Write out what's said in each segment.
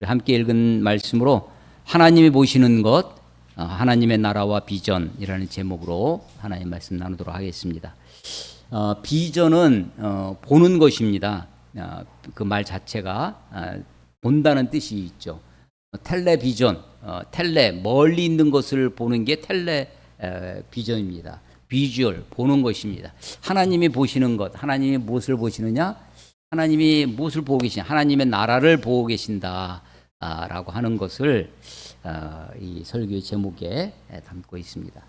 함께 읽은 말씀으로 하나님이 보시는 것, 하나님의 나라와 비전이라는 제목으로 하나님 말씀 나누도록 하겠습니다. 비전은 보는 것입니다. 그 말 자체가 본다는 뜻이 있죠. 텔레비전, 멀리 있는 것을 보는 게 텔레비전입니다. 비주얼, 보는 것입니다. 하나님이 보시는 것, 하나님이 무엇을 보시느냐? 하나님이 무엇을 보고 계시냐? 하나님의 나라를 보고 계신다 라고 하는 것을 이 설교의 제목에 담고 있습니다.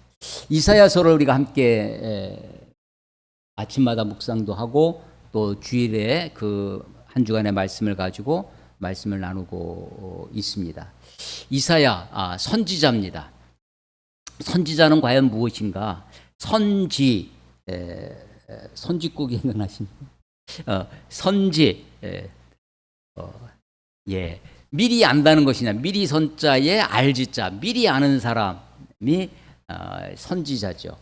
이사야서를 우리가 함께 아침마다 묵상도 하고 또 주일에 그 한 주간의 말씀을 가지고 말씀을 나누고 있습니다. 이사야 선지자입니다. 선지자는 과연 무엇인가? 선지국이 생각나십니까? 선지, 미리 안다는 것이냐? 미리 선자에 알지자, 미리 아는 사람이 선지자죠.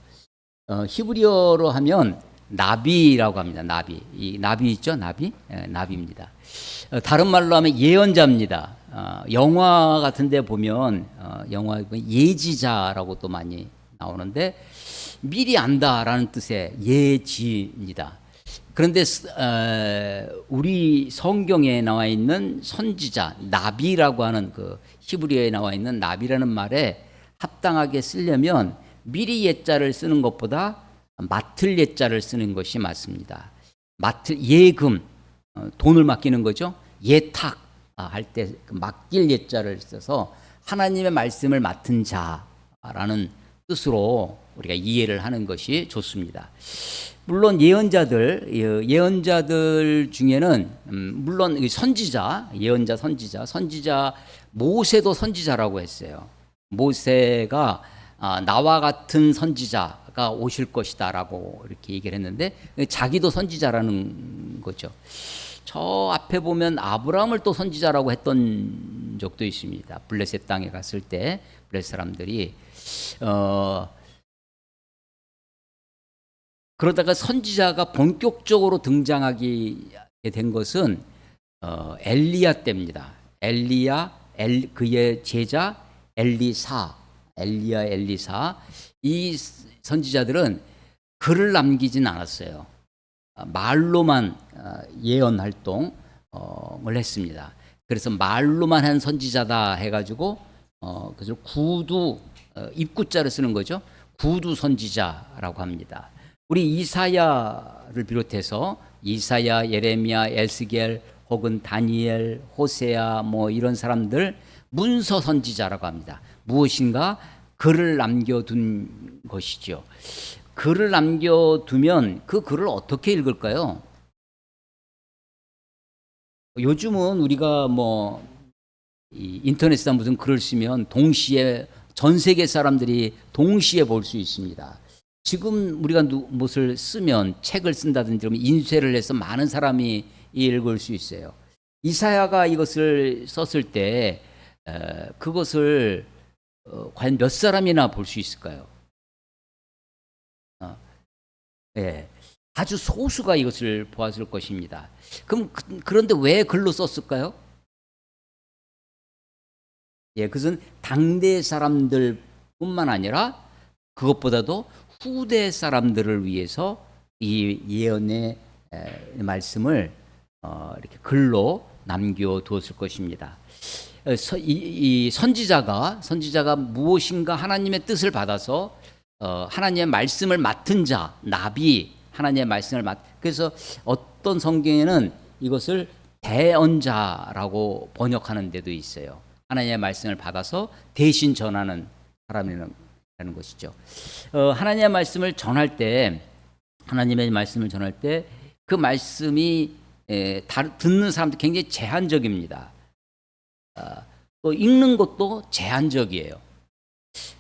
히브리어로 하면 나비라고 합니다. 나비. 이 나비 있죠? 나비? 나비입니다. 다른 말로 하면 예언자입니다. 영화 같은 데 보면 영화 예지자라고 또 많이 나오는데 미리 안다라는 뜻의 예지입니다. 그런데 우리 성경에 나와 있는 선지자, 나비라고 하는 그 히브리어에 나와 있는 나비라는 말에 합당하게 쓰려면 미리 예자를 쓰는 것보다 맡을 예자를 쓰는 것이 맞습니다. 예금, 돈을 맡기는 거죠. 예탁 할 때 맡길 예자를 써서 하나님의 말씀을 맡은 자라는 뜻으로 우리가 이해를 하는 것이 좋습니다. 물론 예언자들 중에는 물론 선지자, 예언자, 선지자 모세도 선지자라고 했어요. 모세가 나와 같은 선지자가 오실 것이다라고 이렇게 얘기를 했는데 자기도 선지자라는 거죠. 저 앞에 보면 아브라함을 또 선지자라고 했던 적도 있습니다. 블레셋 땅에 갔을 때 블레셋 사람들이 그러다가 선지자가 본격적으로 등장하게 된 것은 엘리야 때입니다. 그의 제자 엘리사, 이 선지자들은 글을 남기진 않았어요. 말로만 예언 활동을 했습니다. 그래서 말로만 한 선지자다 해가지고 그래서 입구자를 쓰는 거죠. 구두 선지자라고 합니다. 우리 이사야를 비롯해서 이사야, 예레미야, 에스겔 혹은 다니엘, 호세아 뭐 이런 사람들 문서 선지자라고 합니다. 무엇인가 글을 남겨둔 것이죠. 글을 남겨두면 그 글을 어떻게 읽을까요? 요즘은 우리가 뭐 인터넷에다 무슨 글을 쓰면 동시에 전 세계 사람들이 동시에 볼 수 있습니다. 지금 우리가 무엇을 쓰면 책을 쓴다든지 그러면 인쇄를 해서 많은 사람이 읽을 수 있어요. 이사야가 이것을 썼을 때 그것을 과연 몇 사람이나 볼 수 있을까요? 아주 소수가 이것을 보았을 것입니다. 그럼 그런데 왜 글로 썼을까요? 그것은 당대 사람들뿐만 아니라 그것보다도 후대 사람들을 위해서 이 예언의 말씀을 이렇게 글로 남겨두었을 것입니다. 이 선지자가 무엇인가 하나님의 뜻을 받아서 하나님의 말씀을 맡은 자, 나비, 하나님의 말씀을 그래서 어떤 성경에는 이것을 대언자라고 번역하는 데도 있어요. 하나님의 말씀을 받아서 대신 전하는 사람이라는 것이죠. 하나님의 말씀을 전할 때 그 말씀이 듣는 사람들 굉장히 제한적입니다. 또 읽는 것도 제한적이에요.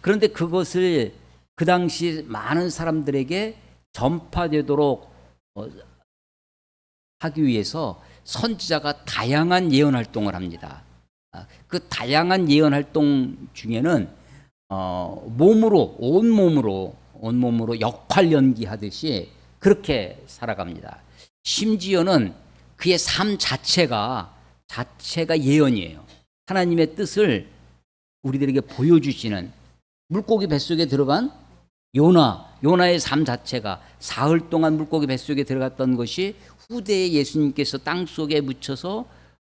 그런데 그것을 그 당시 많은 사람들에게 전파되도록 하기 위해서 선지자가 다양한 예언 활동을 합니다. 그 다양한 예언 활동 중에는 온몸으로 역할 연기하듯이 그렇게 살아갑니다. 심지어는 그의 삶 자체가 예언이에요. 하나님의 뜻을 우리들에게 보여주시는 물고기 뱃속에 들어간 요나의 삶 자체가 사흘 동안 물고기 뱃속에 들어갔던 것이 후대에 예수님께서 땅속에 묻혀서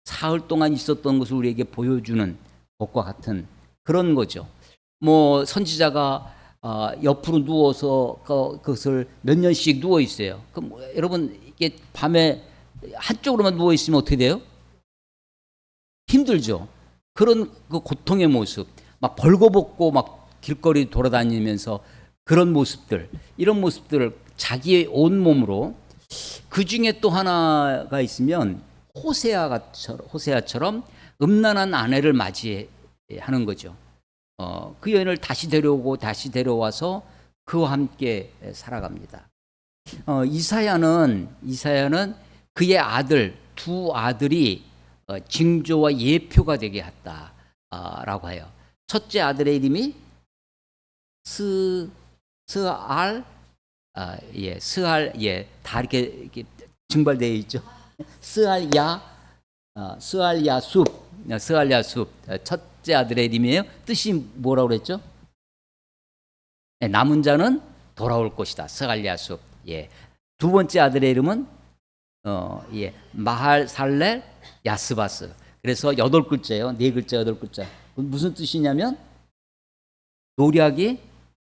사흘 동안 있었던 것을 우리에게 보여주는 것과 같은 그런 거죠. 뭐 선지자가 옆으로 누워서 그것을 몇 년씩 누워 있어요. 그럼 여러분 이게 밤에 한쪽으로만 누워 있으면 어떻게 돼요? 힘들죠. 그런 그 고통의 모습, 막 벌거벗고 막 길거리 돌아다니면서 그런 모습들, 이런 모습들을 자기의 온 몸으로, 그 중에 또 하나가 있으면 호세아처럼 음란한 아내를 맞이하는 거죠. 그 여인을 다시 데려오고 다시 데려와서 그와 함께 살아갑니다. 이사야는 그의 두 아들이 징조와 예표가 되게 했다라고 해요. 첫째 아들의 이름이 스알, 다 이렇게 증발되어 있죠. 스알야숲, 첫째 아들의 이름이에요. 뜻이 뭐라고 그랬죠? 남은 자는 돌아올 것이다. 스알야숲. 두 번째 아들의 이름은 마할살렐 야스바스. 그래서 8글자예요. 4글자, 8글자. 무슨 뜻이냐면 노력이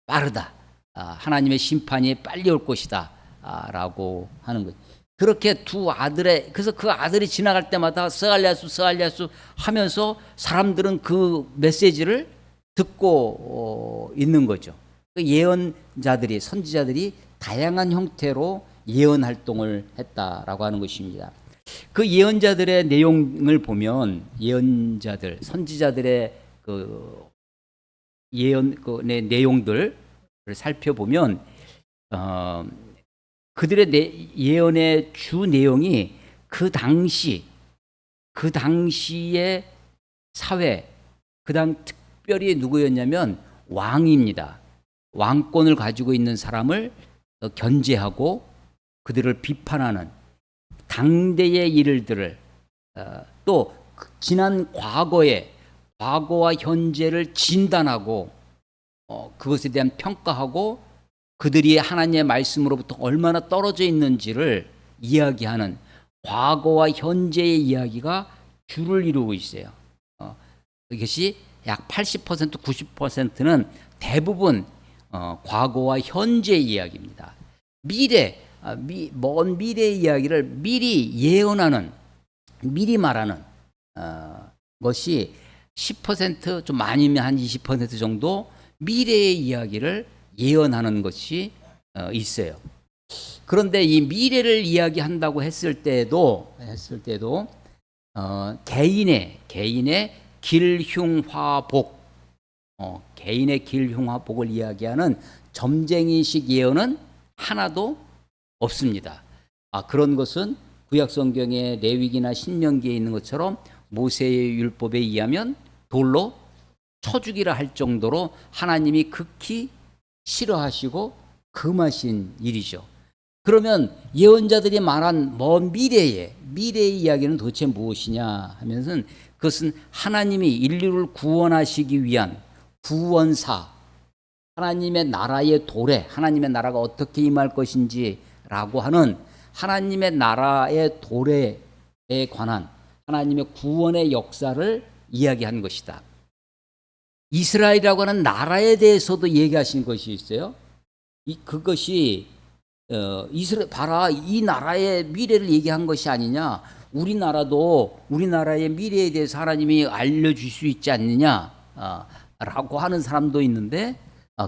빠르다. 하나님의 심판이 빨리 올 것이다. 라고 하는 거죠. 그렇게 그래서 그 아들이 지나갈 때마다 스알야수 하면서 사람들은 그 메시지를 듣고 있는 거죠. 그 예언자들이, 선지자들이 다양한 형태로 예언 활동을 했다라고 하는 것입니다. 그 예언자들의 내용을 보면, 선지자들의 그 예언의 내용들을 살펴보면, 그들의 예언의 주 내용이 그 당시의 사회, 특별히 누구였냐면 왕입니다. 왕권을 가지고 있는 사람을 견제하고 그들을 비판하는 당대의 일들을, 또 지난 과거와 현재를 진단하고 그것에 대한 평가하고 그들이 하나님의 말씀으로부터 얼마나 떨어져 있는지를 이야기하는 과거와 현재의 이야기가 주를 이루고 있어요. 이것이 약 80%, 90%는 대부분 과거와 현재의 이야기입니다. 먼 미래의 이야기를 미리 예언하는, 미리 말하는 것이 10%, 좀 많으면 한 20% 정도 미래의 이야기를 예언하는 것이 있어요. 그런데 이 미래를 이야기한다고 했을 때도 개인의 길흉화복, 개인의 길흉화복을 이야기하는 점쟁이식 예언은 하나도 없습니다. 그런 것은 구약 성경의 레위기나 신명기에 있는 것처럼 모세의 율법에 의하면 돌로 쳐 죽이라 할 정도로 하나님이 극히 싫어하시고 금하신 일이죠. 그러면 예언자들이 말한 먼 미래의 이야기는 도대체 무엇이냐 하면은, 그것은 하나님이 인류를 구원하시기 위한 구원사, 하나님의 나라의 도래, 하나님의 나라가 어떻게 임할 것인지라고 하는 하나님의 나라의 도래에 관한 하나님의 구원의 역사를 이야기한 것이다. 이스라엘이라고 하는 나라에 대해서도 얘기하신 것이 있어요. 그것이 봐라, 이 나라의 미래를 얘기한 것이 아니냐. 우리나라의 미래에 대해서 하나님이 알려줄 수 있지 않느냐 라고 하는 사람도 있는데,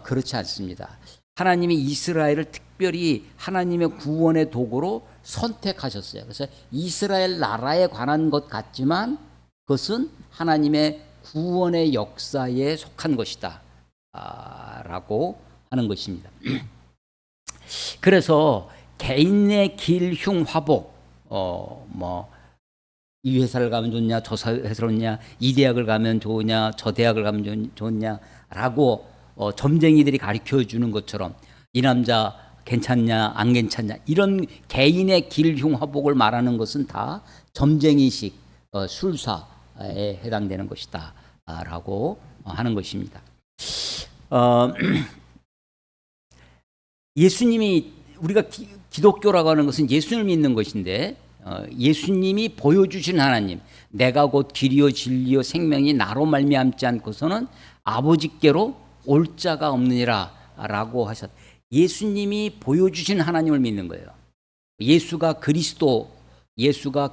그렇지 않습니다. 하나님이 이스라엘을 특별히 하나님의 구원의 도구로 선택하셨어요. 그래서 이스라엘 나라에 관한 것 같지만 그것은 하나님의 구원의 역사에 속한 것이다 라고 하는 것입니다. 그래서 개인의 길흉화복, 이 회사를 가면 좋냐, 저 회사를 좋냐, 이 대학을 가면 좋으냐, 저 대학을 가면 좋냐라고 점쟁이들이 가르쳐 주는 것처럼, 이 남자 괜찮냐 안 괜찮냐, 이런 개인의 길흉화복을 말하는 것은 다 점쟁이식, 술사, 해당되는 것이다 라고 하는 것입니다. 어, 예수님이 우리가 기독교라고 하는 것은 예수님을 믿는 것인데 예수님이 보여주신 하나님, 내가 곧 길이요 진리요 생명이 나로 말미암지 않고서는 아버지께로 올 자가 없느니라 라고 하셨. 예수님이 보여주신 하나님을 믿는 거예요. 예수가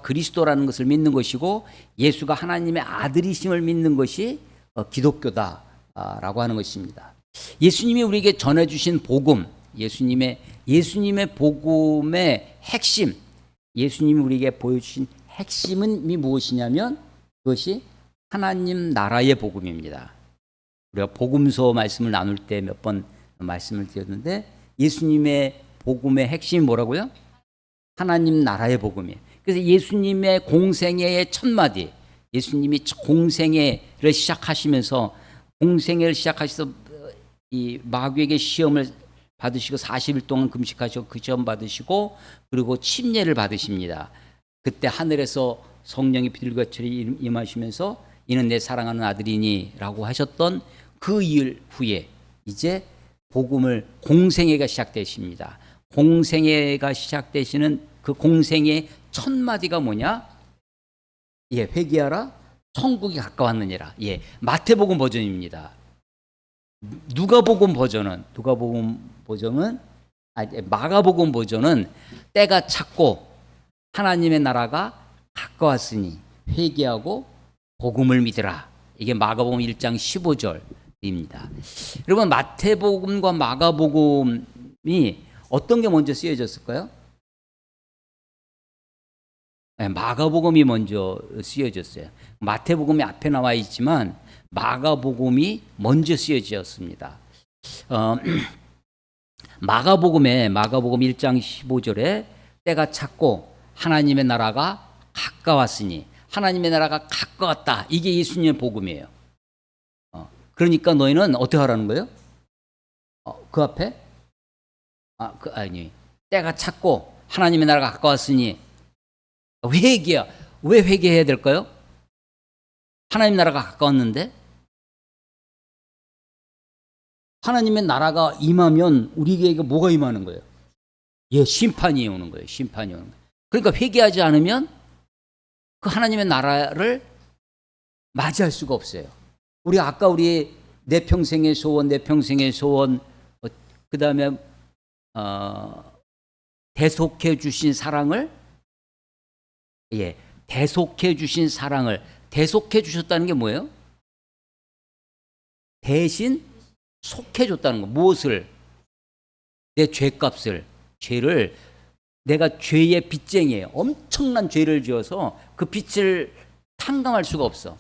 그리스도라는 것을 믿는 것이고 예수가 하나님의 아들이심을 믿는 것이 기독교다라고 하는 것입니다. 예수님이 우리에게 전해주신 복음, 예수님의 복음의 핵심, 예수님이 우리에게 보여주신 핵심은 무엇이냐면 그것이 하나님 나라의 복음입니다. 우리가 복음서 말씀을 나눌 때 몇 번 말씀을 드렸는데 예수님의 복음의 핵심이 뭐라고요? 하나님 나라의 복음이에요. 그래서 예수님의 공생애의 첫 마디, 예수님이 공생애를 시작하시면서 이 마귀에게 시험을 받으시고 40일 동안 금식하시고 그 시험 받으시고 그리고 침례를 받으십니다. 그때 하늘에서 성령이 비둘기같이 임하시면서 이는 내 사랑하는 아들이니 라고 하셨던 그 일 후에 이제 복음을 공생애가 시작되십니다. 공생애가 시작되시는 그 공생애의 첫 마디가 뭐냐? 회개하라 천국이 가까웠느니라. 마태복음 버전입니다. 마가복음 버전은 때가 찼고 하나님의 나라가 가까웠으니 회개하고 복음을 믿으라. 이게 마가복음 1장 15절입니다. 여러분 마태복음과 마가복음이 어떤 게 먼저 쓰여졌을까요? 마가복음이 먼저 쓰여졌어요. 마태복음이 앞에 나와 있지만 마가복음이 먼저 쓰여졌습니다. 마가복음 1장 15절에 때가 찼고 하나님의 나라가 가까웠으니 하나님의 나라가 가까웠다. 이게 예수님의 복음이에요. 그러니까 너희는 어떻게 하라는 거예요? 그 앞에 때가 찼고 하나님의 나라가 가까웠으니 회개야. 왜 회개해야 될까요? 하나님 나라가 가까웠는데 하나님의 나라가 임하면 우리에게 뭐가 임하는 거예요? 심판이 오는 거예요. 심판이 오는 거예요. 그러니까 회개하지 않으면 그 하나님의 나라를 맞이할 수가 없어요. 아까 내 평생의 소원, 그 다음에 대속해 주신 사랑을 대속해 주셨다는 게 뭐예요? 대신 속해 줬다는 거. 무엇을? 내 죄를 내가 죄의 빚쟁이에요. 엄청난 죄를 지어서 그 빚을 탕감할 수가 없어.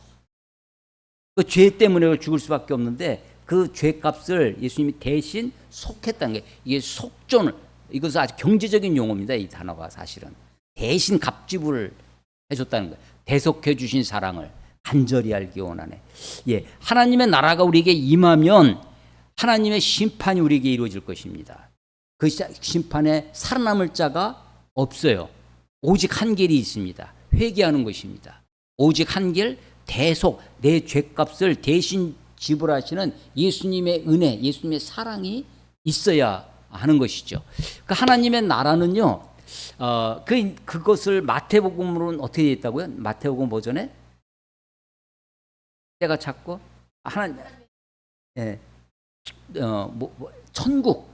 그 죄 때문에 죽을 수밖에 없는데 그 죄값을 예수님이 대신 속했다는 게 이게 속전을 이것은 아주 경제적인 용어입니다. 이 단어가 사실은 대신 값지불을 해줬다는 거예요. 대속해 주신 사랑을 간절히 알기 원하네. 하나님의 나라가 우리에게 임하면 하나님의 심판이 우리에게 이루어질 것입니다. 그 심판에 살아남을 자가 없어요. 오직 한 길이 있습니다. 회개하는 것입니다. 오직 한 길, 대속, 내 죄값을 대신 지불하시는 예수님의 은혜, 예수님의 사랑이 있어야 하는 것이죠. 그 하나님의 나라는요, 그것을 마태복음으로는 어떻게 되어 있다고요? 마태복음 버전에 때가 찼고 천국.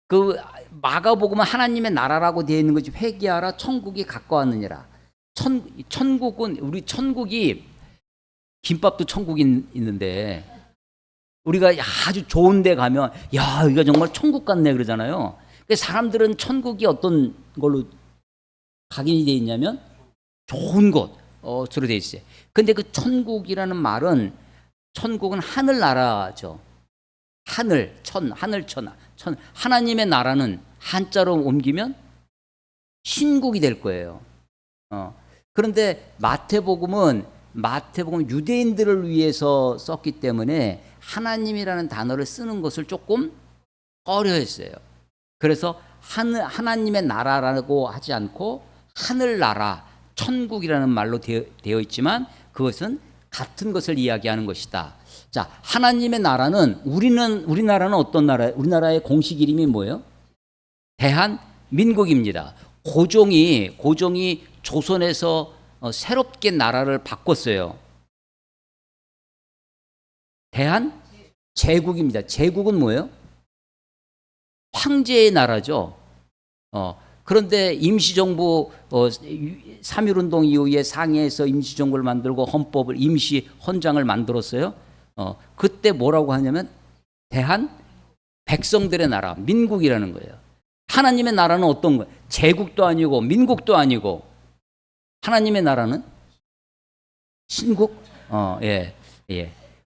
그 마가복음은 하나님의 나라라고 되어 있는 거지. 회개하라 천국이 가까웠느니라. 천국은 우리 천국이 김밥도 천국이 있는데 우리가 아주 좋은 데 가면 여기가 정말 천국 같네 그러잖아요. 사람들은 천국이 어떤 걸로 각인이 되어 있냐면 좋은 곳으로 되어 있어요. 근데 그 천국이라는 말은 천국은 하늘나라죠. 하나님의 나라는 한자로 옮기면 신국이 될 거예요. 그런데 마태복음은 유대인들을 위해서 썼기 때문에 하나님이라는 단어를 쓰는 것을 조금 꺼려했어요. 그래서 하나님의 나라라고 하지 않고 하늘나라, 천국이라는 말로 되어 있지만 그것은 같은 것을 이야기하는 것이다. 자, 하나님의 나라는 우리나라는 어떤 나라예요? 우리나라의 공식 이름이 뭐예요? 대한민국입니다. 고종이 조선에서 새롭게 나라를 바꿨어요. 대한제국입니다. 제국은 뭐예요? 황제의 나라죠. 그런데 임시정부 3.1운동 이후에 상해에서 임시정부를 만들고 헌법을 임시 헌장을 만들었어요. 그때 뭐라고 하냐면 대한 백성들의 나라, 민국이라는 거예요. 하나님의 나라는 어떤 거예요? 제국도 아니고 민국도 아니고 하나님의 나라는 신국, 예.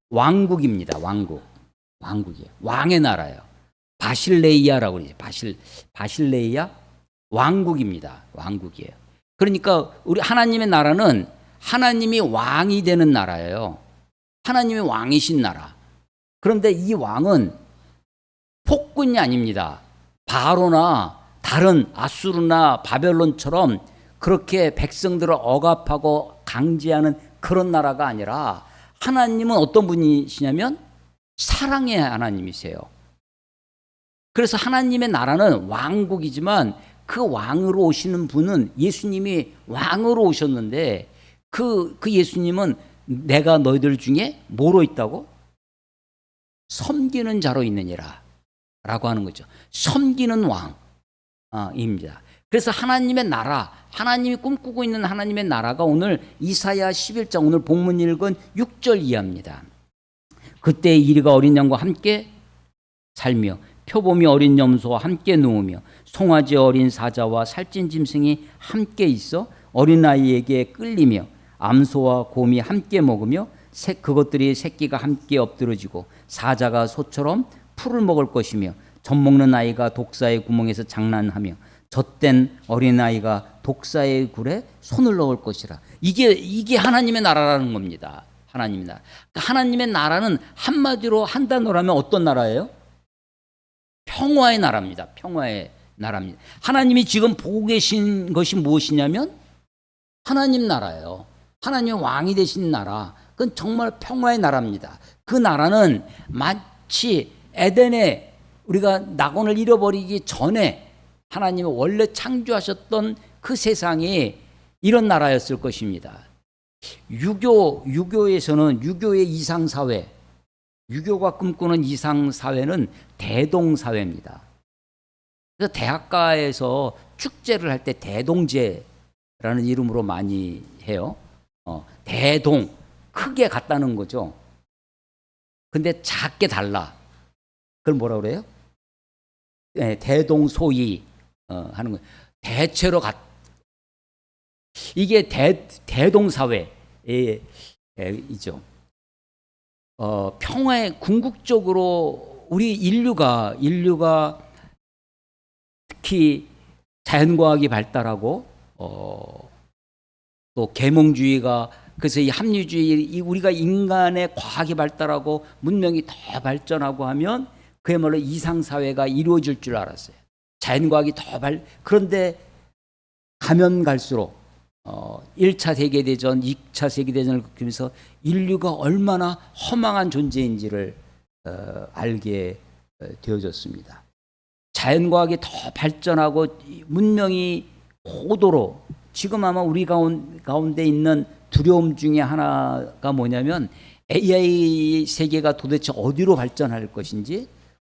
왕국입니다. 왕국이에요. 왕의 나라예요. 바실레이아라고 그러죠. 바실레이아 왕국입니다. 왕국이에요. 그러니까 우리 하나님의 나라는 하나님이 왕이 되는 나라예요. 하나님이 왕이신 나라. 그런데 이 왕은 폭군이 아닙니다. 바로나 다른 아수르나 바벨론처럼 그렇게 백성들을 억압하고 강제하는 그런 나라가 아니라 하나님은 어떤 분이시냐면 사랑의 하나님이세요. 그래서 하나님의 나라는 왕국이지만 그 왕으로 오시는 분은 예수님이 왕으로 오셨는데 그 예수님은 내가 너희들 중에 뭐로 있다고? 섬기는 자로 있느니라 라고 하는 거죠. 섬기는 왕입니다. 그래서 하나님의 나라, 하나님이 꿈꾸고 있는 하나님의 나라가 오늘 이사야 11장 오늘 본문 읽은 6절 이하입니다. 그때 이리가 어린 양과 함께 살며 표범이 어린 염소와 함께 누우며 송아지 어린 사자와 살찐 짐승이 함께 있어 어린아이에게 끌리며 암소와 곰이 함께 먹으며 그것들이 새끼가 함께 엎드러지고 사자가 소처럼 풀을 먹을 것이며 젖먹는 아이가 독사의 구멍에서 장난하며 젖된 어린아이가 독사의 굴에 손을 넣을 것이라. 이게 하나님의 나라라는 겁니다. 하나님의 나라. 하나님의 나라는 한마디로 한 단어로 하면 어떤 나라예요? 평화의 나라입니다. 평화의 나라입니다. 하나님이 지금 보고 계신 것이 무엇이냐면 하나님 나라예요. 하나님의 왕이 되신 나라. 그건 정말 평화의 나라입니다. 그 나라는 마치 에덴에 우리가 낙원을 잃어버리기 전에 하나님이 원래 창조하셨던 그 세상이 이런 나라였을 것입니다. 유교에서는 유교의 이상사회, 유교가 꿈꾸는 이상사회는 대동사회입니다. 그래서 대학가에서 축제를 할 때 대동제라는 이름으로 많이 해요. 대동, 크게 같다는 거죠. 근데 작게 달라. 그걸 뭐라 그래요? 네, 대동소이 하는 거예요. 대체로 이게 대동사회이죠. 평화의 궁극적으로 우리 인류가 특히 자연과학이 발달하고 또 계몽주의가 그래서 이 합리주의 우리가 인간의 과학이 발달하고 문명이 더 발전하고 하면 그야말로 이상사회가 이루어질 줄 알았어요. 자연과학이 그런데 가면 갈수록 1차 세계대전, 2차 세계대전을 겪으면서 인류가 얼마나 허망한 존재인지를 알게 되어졌습니다. 자연과학이 더 발전하고 문명이 고도로 지금 아마 우리 가운데 있는 두려움 중에 하나가 뭐냐면 AI 세계가 도대체 어디로 발전할 것인지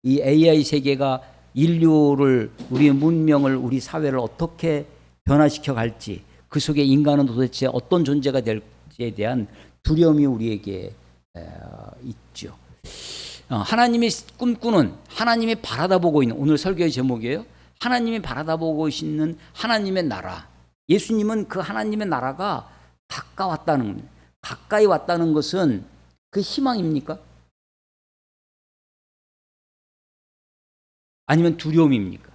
이 AI 세계가 인류를 우리 문명을 우리 사회를 어떻게 변화시켜 갈지 그 속에 인간은 도대체 어떤 존재가 될지에 대한 두려움이 우리에게 있죠. 하나님이 꿈꾸는 하나님이 바라다보고 있는 오늘 설교의 제목이에요. 하나님이 바라다보고 있는 하나님의 나라. 예수님은 그 하나님의 나라가 가까이 왔다는 것은 그 희망입니까? 아니면 두려움입니까?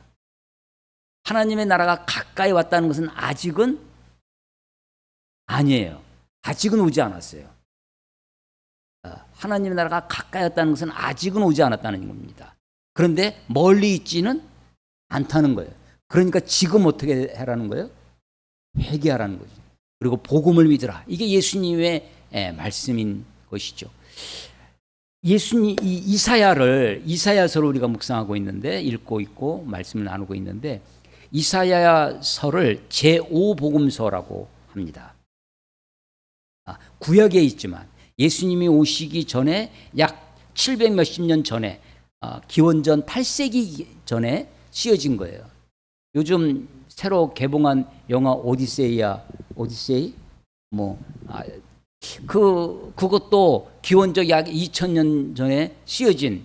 하나님의 나라가 가까이 왔다는 것은 아직은 아니에요. 아직은 오지 않았어요. 하나님의 나라가 가까이 왔다는 것은 아직은 오지 않았다는 겁니다. 그런데 멀리 있지는 않다는 거예요. 그러니까 지금 어떻게 하라는 거예요? 회개하라는 거죠. 그리고 복음을 믿으라. 이게 예수님의 말씀인 것이죠. 예수님 이 이사야서를 우리가 묵상하고 있는데 읽고 있고 말씀을 나누고 있는데 이사야서를 제5복음서라고 합니다. 구약에 있지만 예수님이 오시기 전에 약 700 몇십 년 전에 기원전 8세기 전에 쓰여진 거예요. 요즘 새로 개봉한 영화 오디세이 그것도 기원적 약 2000년 전에 쓰여진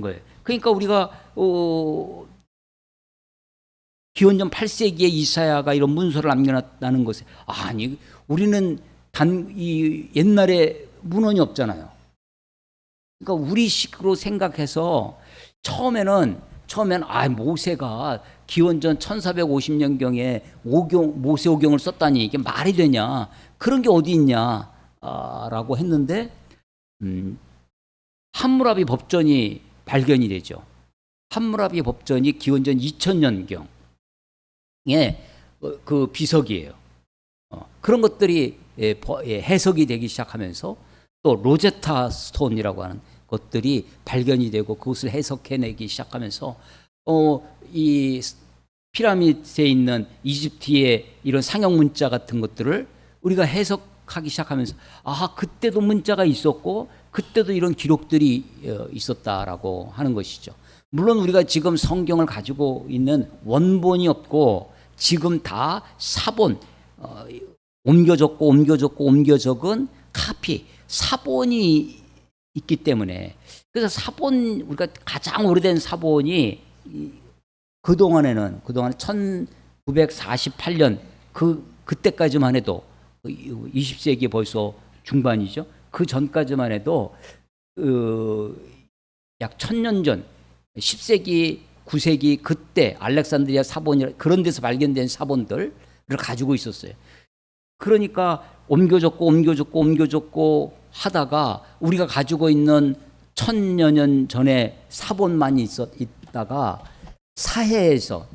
거예요. 그러니까 우리가 기원전 8세기에 이사야가 이런 문서를 남겨놨다는 것에 아니 우리는 이 옛날에 문헌이 없잖아요. 그러니까 우리식으로 생각해서 처음에는 모세가 기원전 1450년경에 모세오경을 썼다니 이게 말이 되냐? 그런 게 어디 있냐? 라고 했는데 함무라비 법전이 발견이 되죠. 함무라비 법전이 기원전 2000년경에 그 비석이에요. 그런 것들이 해석이 되기 시작하면서 또 로제타 스톤이라고 하는 것들이 발견이 되고 그것을 해석해내기 시작하면서 이 피라미드에 있는 이집트의 이런 상형 문자 같은 것들을 우리가 해석하기 시작하면서 그때도 문자가 있었고 그때도 이런 기록들이 있었다라고 하는 것이죠. 물론 우리가 지금 성경을 가지고 있는 원본이 없고 지금 다 사본 옮겨 적은 카피 사본이 있기 때문에 그래서 사본 우리가 가장 오래된 사본이 그동안에 1948년 그때까지만 해도 20세기 벌써 중반이죠. 그 전까지만 해도 약 1000년 전 10세기 9세기 그때 알렉산드리아 사본이 그런 데서 발견된 사본들을 가지고 있었어요. 그러니까 옮겨 적고 하다가 우리가 가지고 있는 1000여 년 전에 사본만이 있다가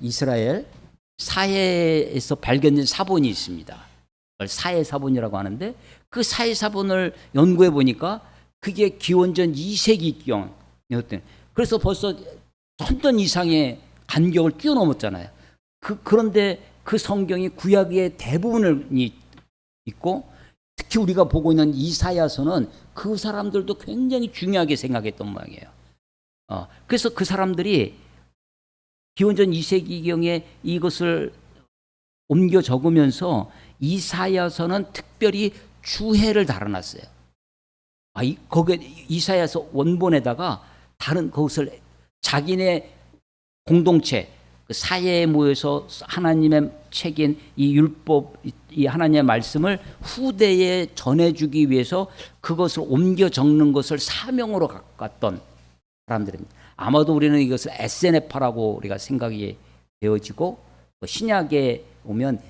이스라엘 사해에서 발견된 사본이 있습니다. 그걸 사해 사본이라고 하는데 그 사해 사본을 연구해 보니까 그게 기원전 2세기경이었대요. 그래서 벌써 1000년 이상의 간격을 뛰어넘었잖아요. 그런데 그 성경이 구약의 대부분을 있고 특히 우리가 보고 있는 이사야서는 그 사람들도 굉장히 중요하게 생각했던 모양이에요. 그래서 그 사람들이 기원전 2세기경에 이것을 옮겨 적으면서 이사야서는 특별히 주해를 달아놨어요. 거기에 이사야서 원본에다가 다른 그것을 자기네 공동체 그 사회에 모여서 하나님의 책인 이 율법, 이 하나님의 말씀을 후대에 전해주기 위해서 그것을 옮겨 적는 것을 사명으로 갖고 갔던 사람들입니다. 아마도 우리는 이것을 에세네파라고 우리가 생각이 되어지고 신약에 오면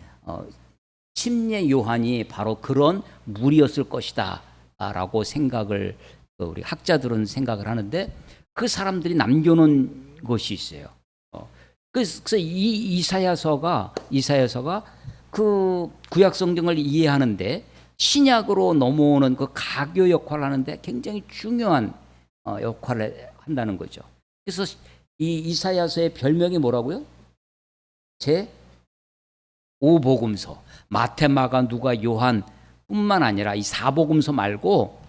침례 요한이 바로 그런 무리였을 것이다 라고 생각을 우리 학자들은 생각을 하는데 그 사람들이 남겨놓은 것이 있어요. 그래서 이 이사야서가 그 구약 성경을 이해하는데 신약으로 넘어오는 그 가교 역할을 하는데 굉장히 중요한 역할을 한다는 거죠. 그래서 이 이사야서의 별명이 뭐라고요? 제5복음서. 마태, 마가, 누가, 요한 뿐만 아니라 이 4복음서 말고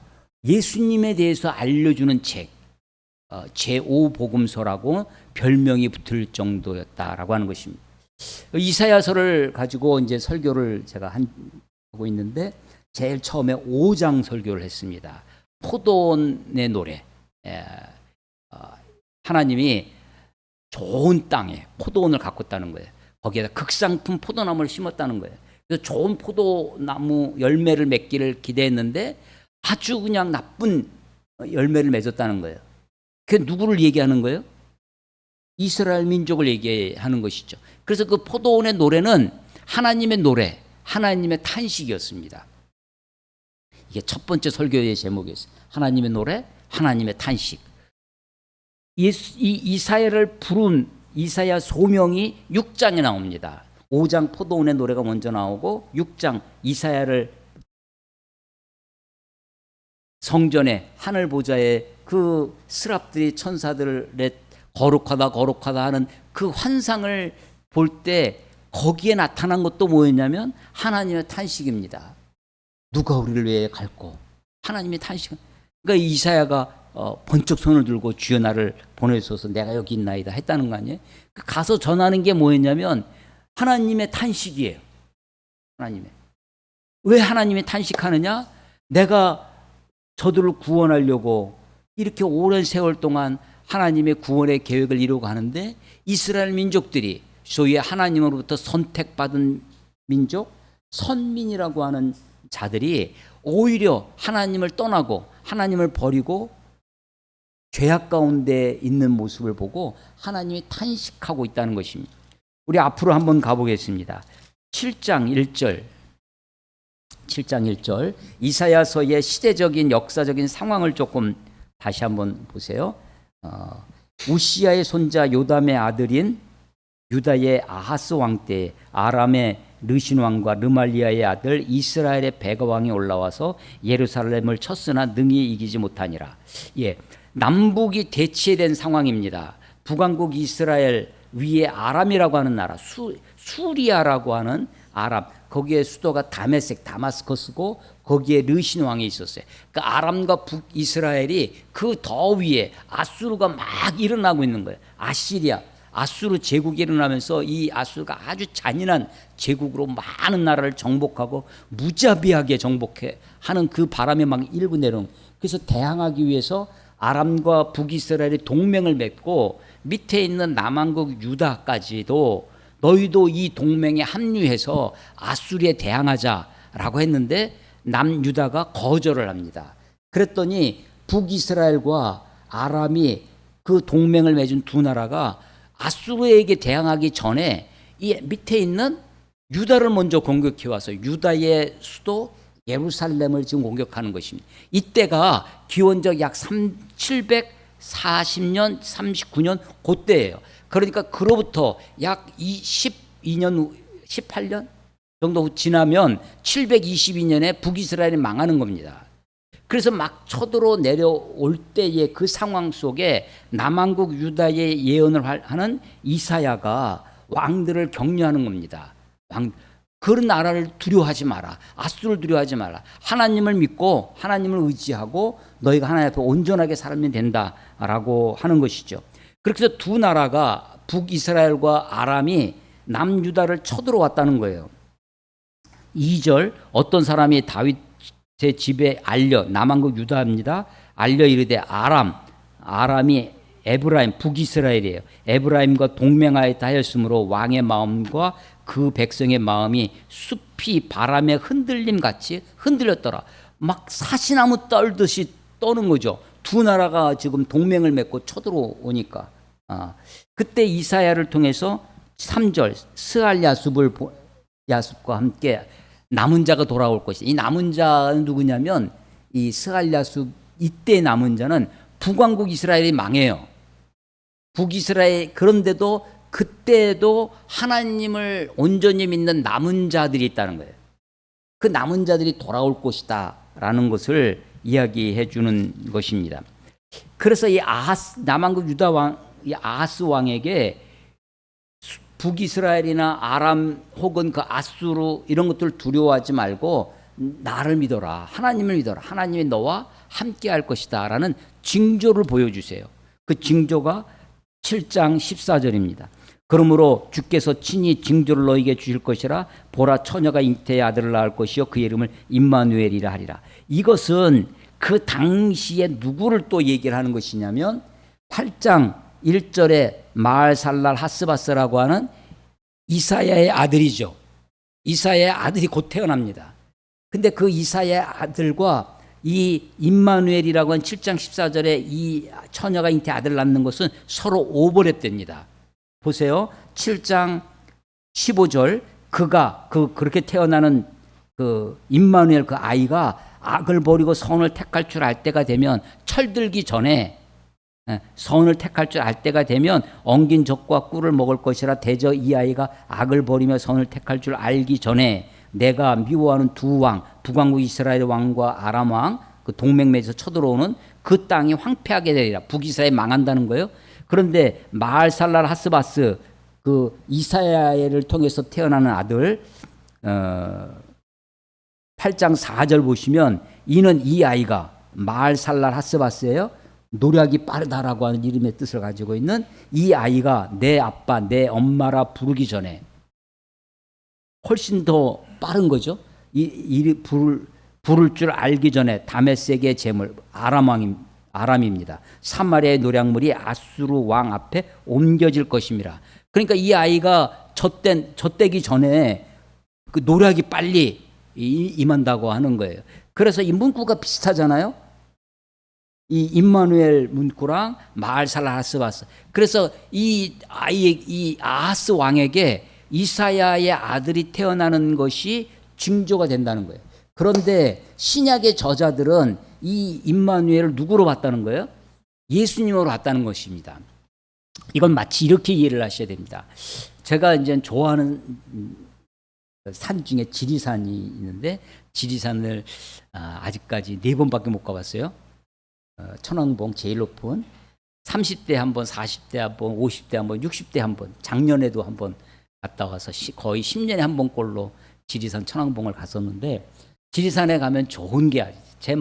예수님에 대해서 알려주는 책 제5복음서라고 별명이 붙을 정도였다라고 하는 것입니다. 이사야서를 가지고 이제 설교를 제가 하고 있는데 제일 처음에 5장 설교를 했습니다. 포도원의 노래. 하나님이 좋은 땅에 포도원을 갖고 있다는 거예요. 거기에다 극상품 포도나무를 심었다는 거예요. 그래서 좋은 포도나무 열매를 맺기를 기대했는데 아주 그냥 나쁜 열매를 맺었다는 거예요. 그게 누구를 얘기하는 거예요? 이스라엘 민족을 얘기하는 것이죠. 그래서 그 포도원의 노래는 하나님의 노래, 하나님의 탄식이었습니다. 이게 첫 번째 설교의 제목이었어요. 하나님의 노래, 하나님의 탄식. 이사야를 부른 이사야 소명이 6장에 나옵니다. 5장 포도원의 노래가 먼저 나오고 6장 이사야를 성전에 하늘 보좌에 그 스랍들이 천사들의 거룩하다 거룩하다 하는 그 환상을 볼 때 거기에 나타난 것도 뭐였냐면 하나님의 탄식입니다. 누가 우리를 위해 갈고 하나님의 탄식. 그러니까 이사야가 번쩍 손을 들고 주여 나를 보내소서 내가 여기 있나이다 했다는 거 아니에요? 가서 전하는 게 뭐였냐면 하나님의 탄식이에요. 하나님의. 왜 하나님의 탄식하느냐? 내가 저들을 구원하려고 이렇게 오랜 세월 동안 하나님의 구원의 계획을 이루고 하는데 이스라엘 민족들이 소위 하나님으로부터 선택받은 민족, 선민이라고 하는 자들이 오히려 하나님을 떠나고 하나님을 버리고 죄악 가운데 있는 모습을 보고 하나님이 탄식하고 있다는 것입니다. 우리 앞으로 한번 가보겠습니다. 7장 1절. 7장 1절. 이사야서의 시대적인 역사적인 상황을 조금 다시 한번 보세요. 우시야의 손자 요담의 아들인 유다의 아하스 왕 때 아람의 르신 왕과 르말리아의 아들 이스라엘의 베가 왕이 올라와서 예루살렘을 쳤으나 능히 이기지 못하니라. 예, 남북이 대치된 상황입니다. 북왕국 이스라엘 위에 아람이라고 하는 나라, 수리아라고 하는 아람, 거기에 수도가 다메섹, 다마스커스고 거기에 르신 왕이 있었어요. 그 아람과 북이스라엘이 그 더 위에 아수르가 막 일어나고 있는 거예요. 아시리아, 아수르 제국이 일어나면서 이 아수르가 아주 잔인한 제국으로 많은 나라를 정복하고 무자비하게 정복해 하는 그 바람에 막 일고 내려온. 그래서 대항하기 위해서 아람과 북이스라엘이 동맹을 맺고 밑에 있는 남왕국 유다까지도 너희도 이 동맹에 합류해서 아수리에 대항하자라고 했는데 남유다가 거절을 합니다. 그랬더니 북이스라엘과 아람이 그 동맹을 맺은 두 나라가 아수르에게 대항하기 전에 이 밑에 있는 유다를 먼저 공격해 와서 유다의 수도 예루살렘을 지금 공격하는 것입니다. 이때가 기원적 약 740년, 39년 그때예요. 그러니까 그로부터 약 12년, 18년 정도 지나면 722년에 북이스라엘이 망하는 겁니다. 그래서 막 쳐들어 내려올 때의 그 상황 속에 남왕국 유다의 예언을 하는 이사야가 왕들을 격려하는 겁니다. 그런 나라를 두려워하지 마라. 아수를 두려워하지 마라. 하나님을 믿고 하나님을 의지하고 너희가 하나님 앞에 온전하게 살면 된다라고 하는 것이죠. 그렇게 해서 두 나라가 북이스라엘과 아람이 남유다를 쳐들어왔다는 거예요. 2절 어떤 사람이 다윗의 집에 알려, 남왕국 유다입니다. 알려 이르되 아람이 에브라임, 북이스라엘이에요. 에브라임과 동맹하였다 하였으므로 왕의 마음과 그 백성의 마음이 숲이 바람에 흔들림 같이 흔들렸더라. 막 사시나무 떨듯이 떠는 거죠. 두 나라가 지금 동맹을 맺고 쳐들어오니까. 그때 이사야를 통해서 3절 스알 야숲과 함께 남은 자가 돌아올 것이다. 이 남은 자는 누구냐면 이 스알 야숲 이때 남은 자는 북왕국 이스라엘이 망해요. 북이스라엘 그런데도 그때도 하나님을 온전히 믿는 남은 자들이 있다는 거예요. 그 남은 자들이 돌아올 것이다 라는 것을 이야기해 주는 것입니다. 그래서 이 남왕국 유다 왕, 이 아하스 왕에게 북이스라엘이나 아람 혹은 그 아수르 이런 것들 두려워하지 말고 나를 믿어라. 하나님을 믿어라. 하나님이 너와 함께 할 것이다 라는 징조를 보여주세요. 그 징조가 7장 14절입니다. 그러므로 주께서 친히 징조를 너에게 주실 것이라. 보라 처녀가 잉태의 아들을 낳을 것이요 그 이름을 임마누엘이라 하리라. 이것은 그 당시에 누구를 또 얘기를 하는 것이냐면 8장 1절에 마알살랄 하스바스라고 하는 이사야의 아들이죠. 이사야의 아들이 곧 태어납니다. 근데 그 이사야의 아들과 이 임마누엘이라고 하는 7장 14절에 이 처녀가 잉태 아들을 낳는 것은 서로 오버랩됩니다. 보세요. 7장 15절 그렇게 태어나는 그 임마누엘 그 아이가 악을 버리고 선을 택할 줄 알 때가 되면 철들기 전에 선을 택할 줄 알 때가 되면 엉긴 젖과 꿀을 먹을 것이라. 대저 이 아이가 악을 버리며 선을 택할 줄 알기 전에 내가 미워하는 두 왕 북왕국 이스라엘 왕과 아람 왕 그 동맹에서 쳐들어오는 그 땅이 황폐하게 되리라. 북이스라엘 망한다는 거예요. 그런데 마알살랄 하스바스 그 이사야를 통해서 태어나는 아들 8장 4절 보시면 이는 이 아이가 마알살랄 하스바스예요. 노력이 빠르다라고 하는 이름의 뜻을 가지고 있는 이 아이가 내 아빠 내 엄마라 부르기 전에 훨씬 더 빠른 거죠. 부를 줄 알기 전에 다메섹의 제물 아람입니다. 사마리아의 노략물이 아수르 왕 앞에 옮겨질 것입니다. 그러니까 이 아이가 젖되기 전에 그 노략이 빨리 임한다고 하는 거예요. 그래서 이 문구가 비슷하잖아요. 이 임마누엘 문구랑 마알살라하스바스. 그래서 이 아하스 왕에게 이사야의 아들이 태어나는 것이 징조가 된다는 거예요. 그런데 신약의 저자들은 이 임마누엘을 누구로 봤다는 거예요? 예수님으로 봤다는 것입니다. 이건 마치 이렇게 이해를 하셔야 됩니다. 제가 이제 좋아하는 산 중에 지리산이 있는데 지리산을 아직까지 4번밖에 못 가봤어요. 천왕봉 제일 높은 30대 한 번, 40대 한 번, 50대 한 번, 60대 한 번, 작년에도 한 번 갔다 와서 거의 10년에 한 번꼴로 지리산 천왕봉을 갔었는데 지리산에 가면 좋은 게 제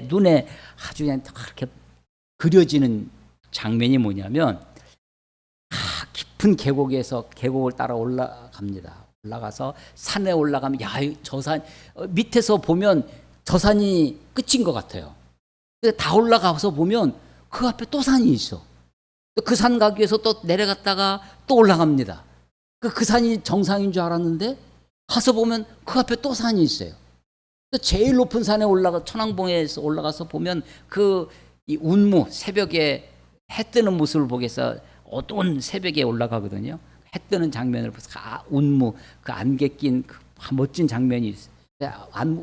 눈에 아주 그냥 그렇게 그려지는 장면이 뭐냐면 깊은 계곡을 따라 올라가서 산에 올라가면 저 산 밑에서 보면 저 산이 끝인 것 같아요. 다 올라가서 보면 그 앞에 또 산이 있어. 그 산 가기 위해서 또 내려갔다가 또 올라갑니다. 그 산이 정상인 줄 알았는데 가서 보면 그 앞에 또 산이 있어요. 제일 높은 산에 천왕봉에서 올라가서 보면 이 운무 새벽에 해 뜨는 모습을 보기 위해서 어두운 새벽에 올라가거든요. 해 뜨는 장면을 보면서 운무 그 안개 낀 그 멋진 장면이 있어요.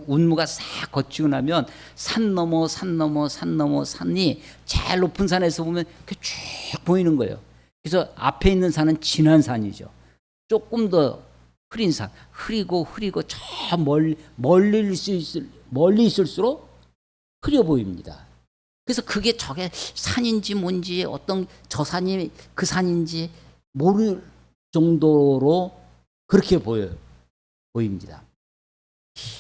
운무가 싹 거치고 나면 산 넘어 산이 제일 높은 산에서 보면 쭉 보이는 거예요. 그래서 앞에 있는 산은 진한 산이죠. 조금 더 흐린 산, 흐리고 저 멀리 있을수록 흐려 보입니다. 그래서 그게 저게 산인지 뭔지 어떤 저 산이 그 산인지 모를 정도로 그렇게 보입니다.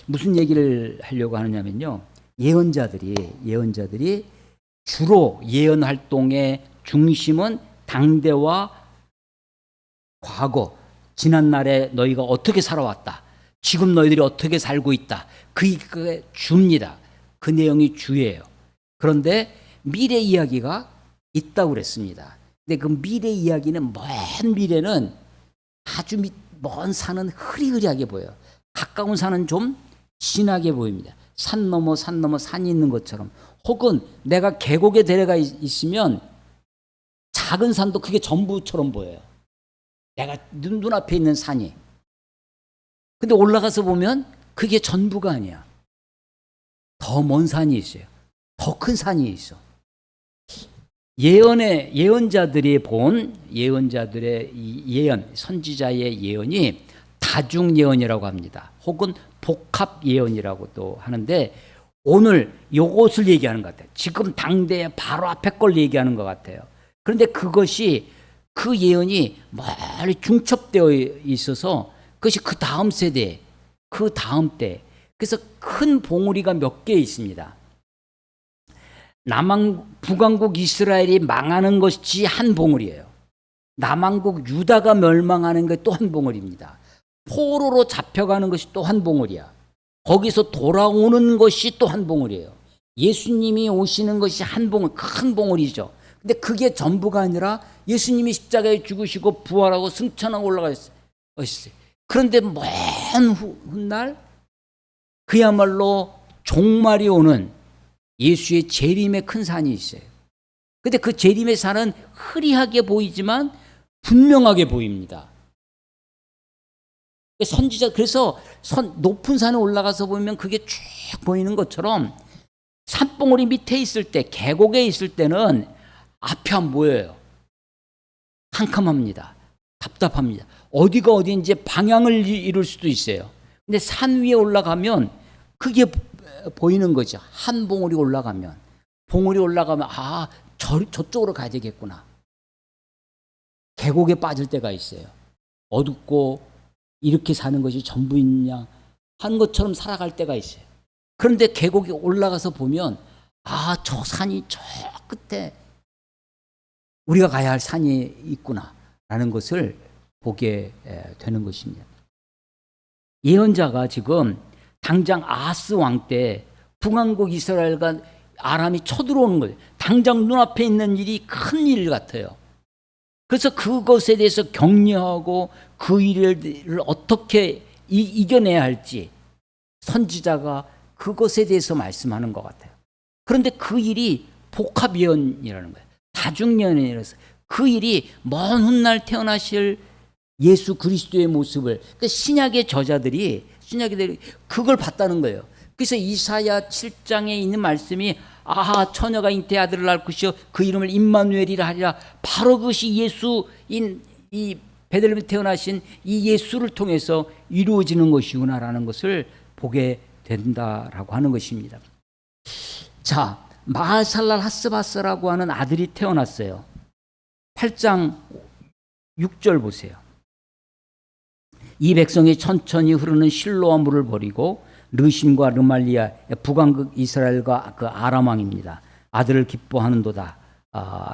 무슨 얘기를 하려고 하느냐면요. 예언자들이 주로 예언 활동의 중심은 당대와 과거, 지난날에 너희가 어떻게 살아왔다. 지금 너희들이 어떻게 살고 있다. 그게 주입니다. 그 내용이 주예요. 그런데 미래 이야기가 있다고 그랬습니다. 근데 그 미래 이야기는 먼 미래는 아주 먼 산은 흐리흐리하게 보여요. 가까운 산은 좀 진하게 보입니다. 산 넘어 산이 있는 것처럼 혹은 내가 계곡에 데려가 있으면 작은 산도 그게 전부처럼 보여요. 내가 눈앞에 있는 산이. 근데 올라가서 보면 그게 전부가 아니야. 더 먼 산이 있어요. 더 큰 산이 있어. 예언자들의 예언, 선지자의 예언이 다중 예언이라고 합니다. 혹은 복합 예언이라고도 하는데 오늘 요것을 얘기하는 것 같아요. 지금 당대의 바로 앞에 걸 얘기하는 것 같아요. 그런데 그것이 그 예언이 멀리 중첩되어 있어서 그것이 그 다음 세대, 그 다음 때. 그래서 큰 봉우리가 몇 개 있습니다. 북왕국 이스라엘이 망하는 것이 한 봉우리예요. 남왕국 유다가 멸망하는 게 또 한 봉우리입니다. 포로로 잡혀가는 것이 또 한 봉우리야. 거기서 돌아오는 것이 또 한 봉우리예요. 예수님이 오시는 것이 한 봉우리, 큰 봉우리죠. 근데 그게 전부가 아니라 예수님이 십자가에 죽으시고 부활하고 승천하고 올라가셨어요. 그런데 먼 훗날 그야말로 종말이 오는 예수의 재림의 큰 산이 있어요. 근데 그 재림의 산은 흐리하게 보이지만 분명하게 보입니다. 그래서 높은 산에 올라가서 보면 그게 쭉 보이는 것처럼 산봉우리 밑에 있을 때, 계곡에 있을 때는 앞이 안 보여요. 캄캄합니다. 답답합니다. 어디가 어디인지 방향을 잃을 수도 있어요. 근데 산 위에 올라가면 그게 보이는 거죠. 한 봉우리 올라가면 저쪽으로 가야 되겠구나. 계곡에 빠질 때가 있어요. 어둡고 이렇게 사는 것이 전부있냐 하는 것처럼 살아갈 때가 있어요. 그런데 계곡에 올라가서 보면 저 산이 저 끝에 우리가 가야 할 산이 있구나라는 것을 보게 되는 것입니다. 예언자가 지금 당장 아하스 왕 때 북왕국 이스라엘과 아람이 쳐들어오는 거예요. 당장 눈앞에 있는 일이 큰 일 같아요. 그래서 그것에 대해서 격려하고 그 일을 어떻게 이겨내야 할지 선지자가 그것에 대해서 말씀하는 것 같아요. 그런데 그 일이 복합예언이라는 거예요. 다중예언이라서 그 일이 먼 훗날 태어나실 예수 그리스도의 모습을, 그러니까 신약의 저자들이 그걸 봤다는 거예요. 그래서 이사야 7장에 있는 말씀이 처녀가 잉태의 아들을 낳을 것이요 그 이름을 임마누엘이라 하리라. 바로 그것이 예수인 이 베들레헴에 태어나신 이 예수를 통해서 이루어지는 것이구나라는 것을 보게 된다라고 하는 것입니다. 자, 마하살랄 하스바스라고 하는 아들이 태어났어요. 8장 6절 보세요. 이 백성이 천천히 흐르는 실로와 물을 버리고 르신과 르말리아 북왕국 이스라엘과 그 아람 왕입니다. 아들을 기뻐하는도다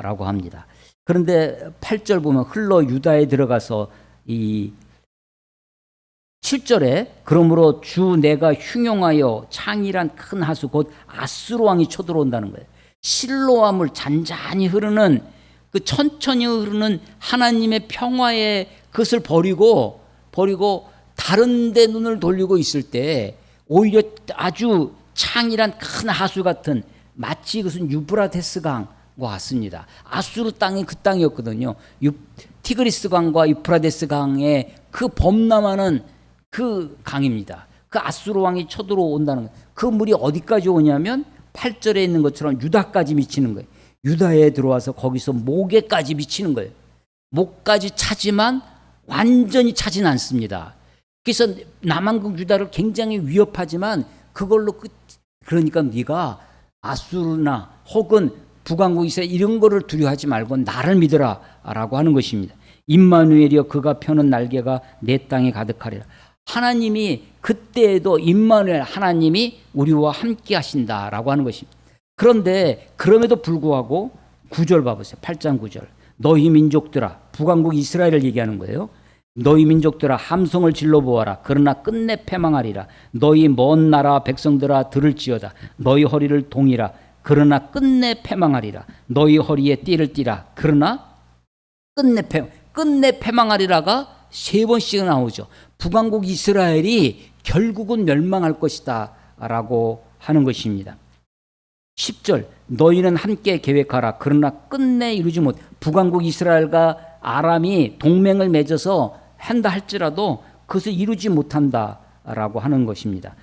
라고 합니다. 그런데 8절 보면 흘러 유다에 들어가서 이 7절에 그러므로 주 내가 흉용하여 창이란 큰 하수 곧 아수르 왕이 쳐들어온다는 거예요. 실로와 물 잔잔히 흐르는 그 천천히 흐르는 하나님의 평화의 그것을 버리고 다른 데 눈을 돌리고 있을 때 오히려 아주 창이란 큰 하수 같은 마치 그것은 유브라데스 강과 같습니다. 아수르 땅이 그 땅이었거든요. 티그리스 강과 유프라데스 강의 그 범람하는 그 강입니다. 그 아수르 왕이 쳐들어온다는 거예요. 그 물이 어디까지 오냐면 8절에 있는 것처럼 유다까지 미치는 거예요. 유다에 들어와서 거기서 목에까지 미치는 거예요. 목까지 차지만 완전히 차진 않습니다. 그래서 남한국 유다를 굉장히 위협하지만 그걸로 그러니까 네가 아수르나 혹은 북왕국 이스라엘 이런 거를 두려워하지 말고 나를 믿어라 라고 하는 것입니다. 임마누엘이여 그가 펴는 날개가 내 땅에 가득하리라. 하나님이 그때에도 임마누엘 하나님이 우리와 함께 하신다라고 하는 것입니다. 그런데 그럼에도 불구하고 9절 봐보세요. 8장 9절. 너희 민족들아, 북왕국 이스라엘을 얘기하는 거예요. 너희 민족들아 함성을 질러보아라. 그러나 끝내 패망하리라. 너희 먼 나라 백성들아 들을지어다. 너희 허리를 동이라. 그러나 끝내 패망하리라. 너희 허리에 띠를 띠라. 그러나 끝내 패망하리라가 3번씩 나오죠. 북왕국 이스라엘이 결국은 멸망할 것이다 라고 하는 것입니다. 10절 너희는 함께 계획하라. 그러나 끝내 이루지 못. 북왕국 이스라엘과 아람이 동맹을 맺어서 한다 할지라도 그것을 이루지 못한다라고 하는 것입니다.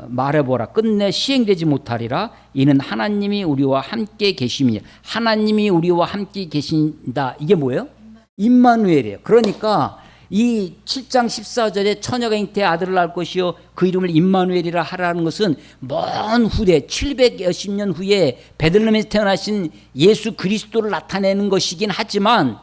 말해보라. 끝내 시행되지 못하리라. 이는 하나님이 우리와 함께 계심이냐. 하나님이 우리와 함께 계신다. 이게 뭐예요? 임마누엘이에요. 그러니까 이 7장 14절에 처녀가 잉태의 아들을 낳을 것이요 그 이름을 임마누엘이라 하라는 것은 먼 후대 700여십 년 후에 베들레헴에서 태어나신 예수 그리스도를 나타내는 것이긴 하지만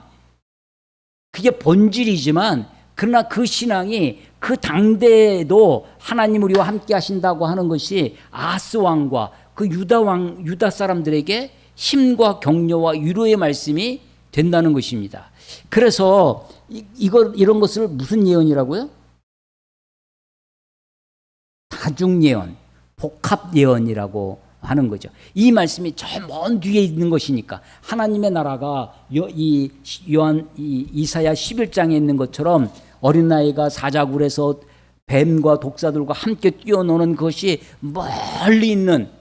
그게 본질이지만 그러나 그 신앙이 그 당대에도 하나님 우리와 함께 하신다고 하는 것이 아하스 왕과 그 유다 사람들에게 힘과 격려와 위로의 말씀이 된다는 것입니다. 그래서 이런 것을 무슨 예언이라고요? 다중 예언, 복합 예언이라고 하는 거죠. 이 말씀이 저 먼 뒤에 있는 것이니까 하나님의 나라가 이사야 11장에 있는 것처럼 어린아이가 사자굴에서 뱀과 독사들과 함께 뛰어노는 것이 멀리 있는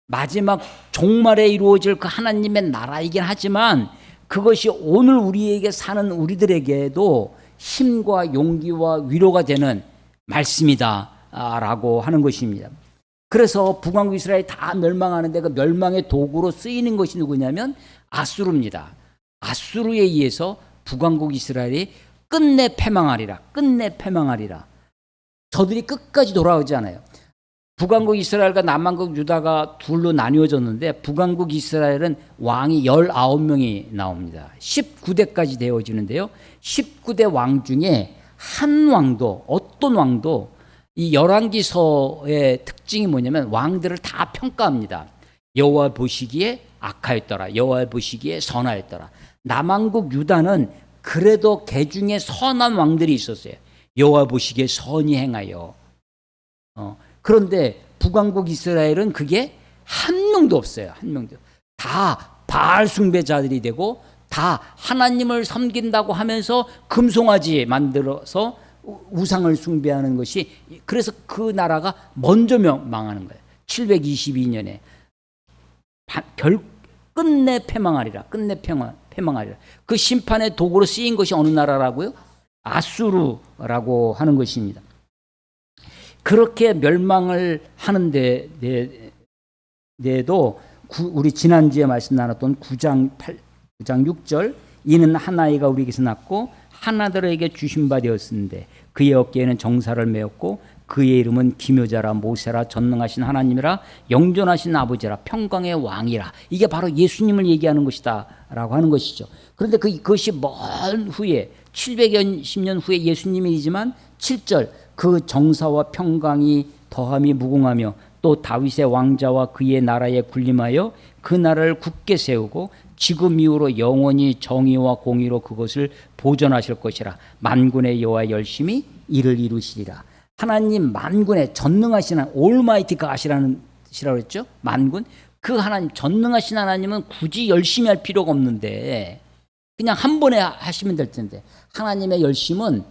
마지막 종말에 이루어질 그 하나님의 나라이긴 하지만 그것이 오늘 우리에게 사는 우리들에게도 힘과 용기와 위로가 되는 말씀이다 라고 하는 것입니다. 그래서 북왕국 이스라엘이 다 멸망하는데 그 멸망의 도구로 쓰이는 것이 누구냐면 아수르입니다. 아수르에 의해서 북왕국 이스라엘이 끝내 패망하리라. 저들이 끝까지 돌아오지 않아요. 북왕국 이스라엘과 남왕국 유다가 둘로 나뉘어졌는데 북왕국 이스라엘은 왕이 19명이 나옵니다. 19대까지 되어지는데요. 19대 왕 중에 한 왕도, 어떤 왕도, 이 열왕기서의 특징이 뭐냐면 왕들을 다 평가합니다. 여호와 보시기에 악하였더라, 여호와 보시기에 선하였더라. 남왕국 유다는 그래도 개 중에 선한 왕들이 있었어요. 여호와 보시기에 선히 행하여. 그런데 북왕국 이스라엘은 그게 한 명도 없어요. 한 명도. 다 바알 숭배자들이 되고 다 하나님을 섬긴다고 하면서 금송아지 만들어서 우상을 숭배하는 것이, 그래서 그 나라가 먼저 망하는 거예요. 722년에 끝내 패망하리라. 끝내 패망하리라. 그 심판의 도구로 쓰인 것이 어느 나라라고요? 아수르라고 하는 것입니다. 그렇게 멸망을 하는데 도 우리 지난주에 말씀 나눴던 9장 6절, 이는 한 아이가 우리에게서 낳고 한 아들에게 주신 바 되었는데 그의 어깨에는 정사를 메었고 그의 이름은 기묘자라, 모세라, 전능하신 하나님이라, 영존하신 아버지라, 평강의 왕이라. 이게 바로 예수님을 얘기하는 것이다 라고 하는 것이죠. 그런데 그것이 먼 후에 710년 후에 예수님이지만 7절, 그 정사와 평강이 더함이 무궁하며 또 다윗의 왕자와 그의 나라에 군림하여 그 나라를 굳게 세우고 지금 이후로 영원히 정의와 공의로 그것을 보존하실 것이라. 만군의 여호와 열심히 이를 이루시리라. 하나님 만군의 전능하신 올마이티 가시라는 뜻이라고 했죠. 만군. 그 하나님, 전능하신 하나님은 굳이 열심히 할 필요가 없는데 그냥 한 번에 하시면 될 텐데, 하나님의 열심은